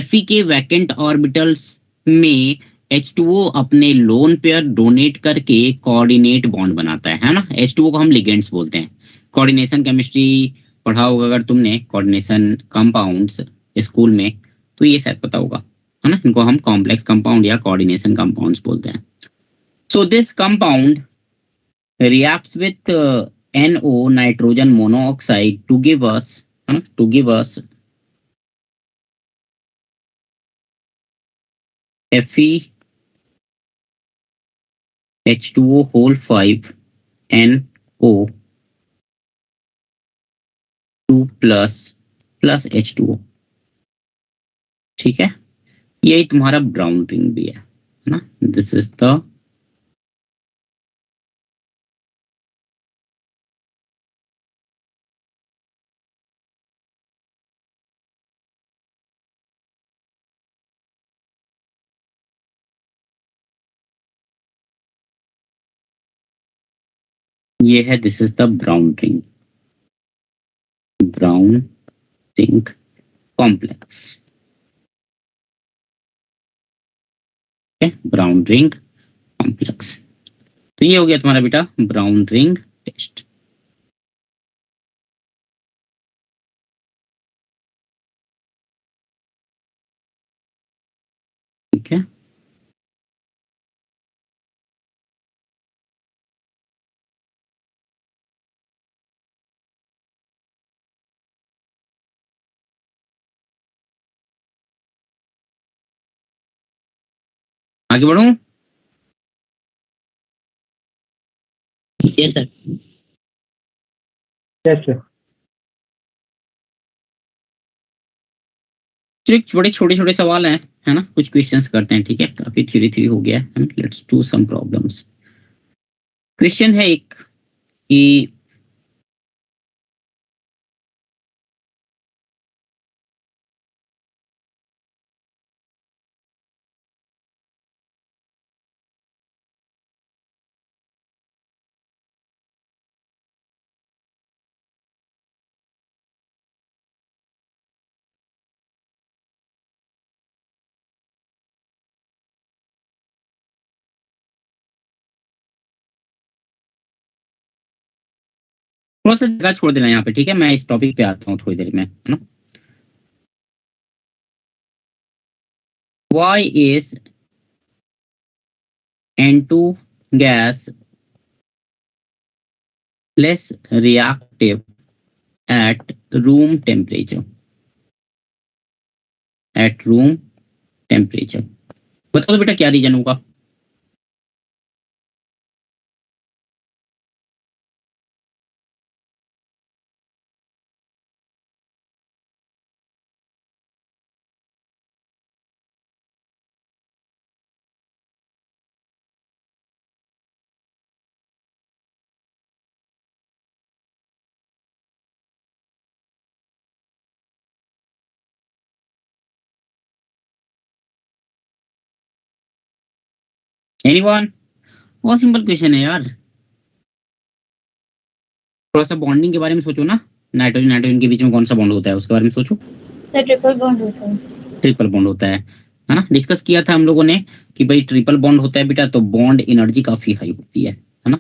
Fe के वैकेंट ऑर्बिटल्स में H2O अपने लोन पेयर डोनेट करके कोऑर्डिनेट बॉन्ड बनाता है ना। H2O को हम लिगेंड्स बोलते हैं। कोऑर्डिनेशन केमिस्ट्री पढ़ा होगा अगर तुमने, कोऑर्डिनेशन कंपाउंड्स स्कूल में, तो ये शायद पता होगा, है ना, इनको हम कॉम्प्लेक्स कंपाउंड या कोऑर्डिनेशन कंपाउंड्स बोलते हैं। So this compound reacts with NO nitrogen monoxide to give us Fe H2O whole 5 NO 2 plus H2O। ठीक है, यही तुम्हारा ब्राउन रिंग भी है ना, दिस इज द ये है, this is the brown ring complex. Brown ring complex. तो ये हो गया तुम्हारा बेटा ब्राउन रिंग टेस्ट। ठीक है, आगे बढ़ूं? Yes sir. Yes sir. बड़े छोटे छोटे सवाल हैं, है ना, कुछ क्वेश्चंस करते हैं। ठीक है, काफी थ्योरी थ्योरी हो गया है। Let's do some problems. Question है एक कि थोड़ा सा जगह छोड़ देना यहाँ पे। ठीक है, मैं इस टॉपिक पे आता हूँ थोड़ी देर में, है ना। Why is N2 gas less reactive at room temperature? At room temperature, बताओ तो बेटा क्या रीजन होगा? एनीवन? बहुत सिंपल क्वेश्चन है यार। थोड़ा सा बॉन्डिंग के बारे में सोचो ना, नाइट्रोजन नाइट्रोजन के बीच में कौन सा बॉन्ड होता है उसके बारे में सोचो। सर ट्रिपल बॉन्ड होता है। ट्रिपल बॉन्ड होता है ना। डिस्कस किया था हम लोगों ने कि भाई ट्रिपल बॉन्ड होता है बेटा तो बॉन्ड एनर्जी काफी हाई होती है ना।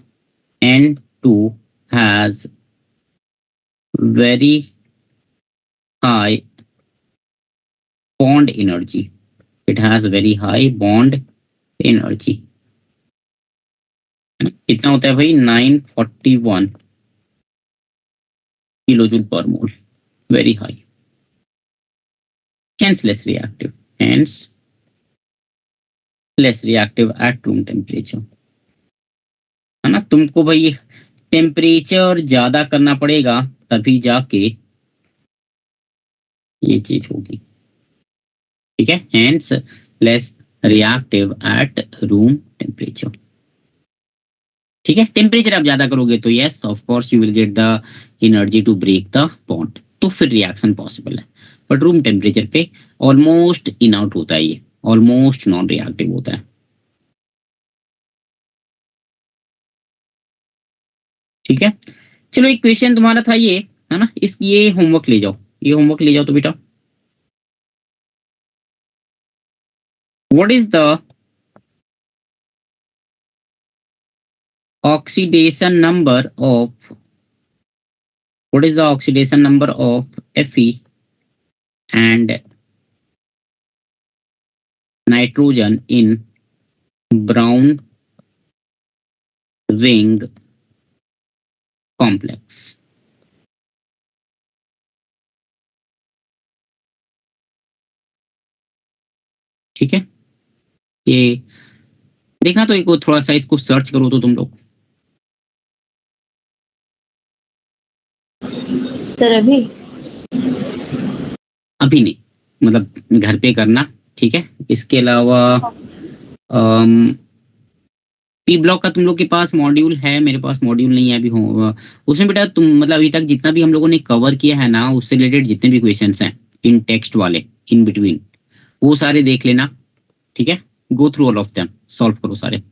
N2 has very high bond energy. It has very high bond energy. कितना होता है भाई? 941 किलो जूल पर मोल, very high, hence less reactive, hence less reactive at room temperature, है ना। तुमको भाई टेम्परेचर ज्यादा करना पड़ेगा तभी जाके ये चीज होगी। ठीक है, hence less reactive at room temperature। ठीक है, टेम्परेचर आप ज्यादा करोगे तो yes of course you will get the energy to break the bond, तो फिर रिएक्शन पॉसिबल है। बट रूम टेम्परेचर पे ऑलमोस्ट इन आउट होता है, ये ऑलमोस्ट नॉन रिएक्टिव होता है। ठीक है, चलो एक क्वेश्चन तुम्हारा था ये, है ना, इस ये होमवर्क ले जाओ, ये होमवर्क ले जाओ तो बेटा। What is the oxidation number of what is the oxidation number of Fe and nitrogen in brown ring complex? ठीक है, ये देखना तो एक थोड़ा सा इसको सर्च करो तो तुम लोग। सर अभी अभी नहीं, मतलब घर पे करना। ठीक है, इसके अलावा पी ब्लॉक का तुम लोग के पास मॉड्यूल है, मेरे पास मॉड्यूल नहीं है अभी। हो उसमें बेटा तुम मतलब अभी तक जितना भी हम लोगों ने कवर किया है ना, उससे रिलेटेड जितने भी क्वेश्चंस हैं इन टेक्स्ट वाले इन बिटवीन, वो सारे देख लेना। ठीक है, go through all of them, solve करो सारे।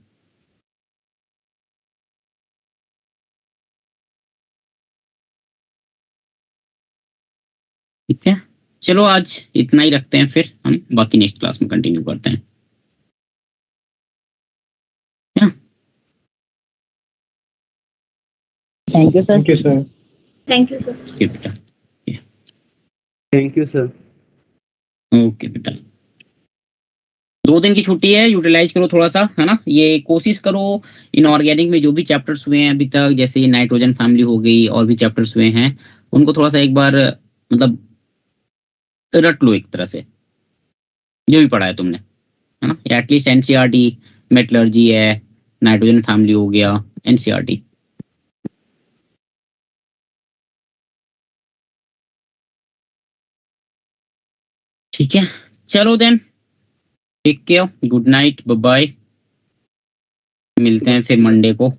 ठीक है, चलो आज इतना ही रखते हैं, फिर हम बाकी नेक्स्ट क्लास में कंटिन्यू करते हैं। Thank you sir. Thank you sir. Thank you sir. Okay बेटा, थैंक यू सर। ओके बेटा। 2 दिन की छुट्टी है, यूटिलाइज करो थोड़ा सा, है ना। ये कोशिश करो इनऑर्गेनिक में जो भी चैप्टर्स हुए हैं अभी तक, जैसे ये नाइट्रोजन फैमिली हो गई और भी चैप्टर्स हुए हैं, उनको थोड़ा सा एक बार मतलब रट लो एक तरह से, जो भी पढ़ा है तुमने, है ना। या एटलीस्ट एनसीईआरटी, मेटलर्जी है, नाइट्रोजन फैमिली हो गया, एनसीईआरटी। ठीक है, चलो then, take care, good night, bye bye, मिलते हैं फिर मंडे को।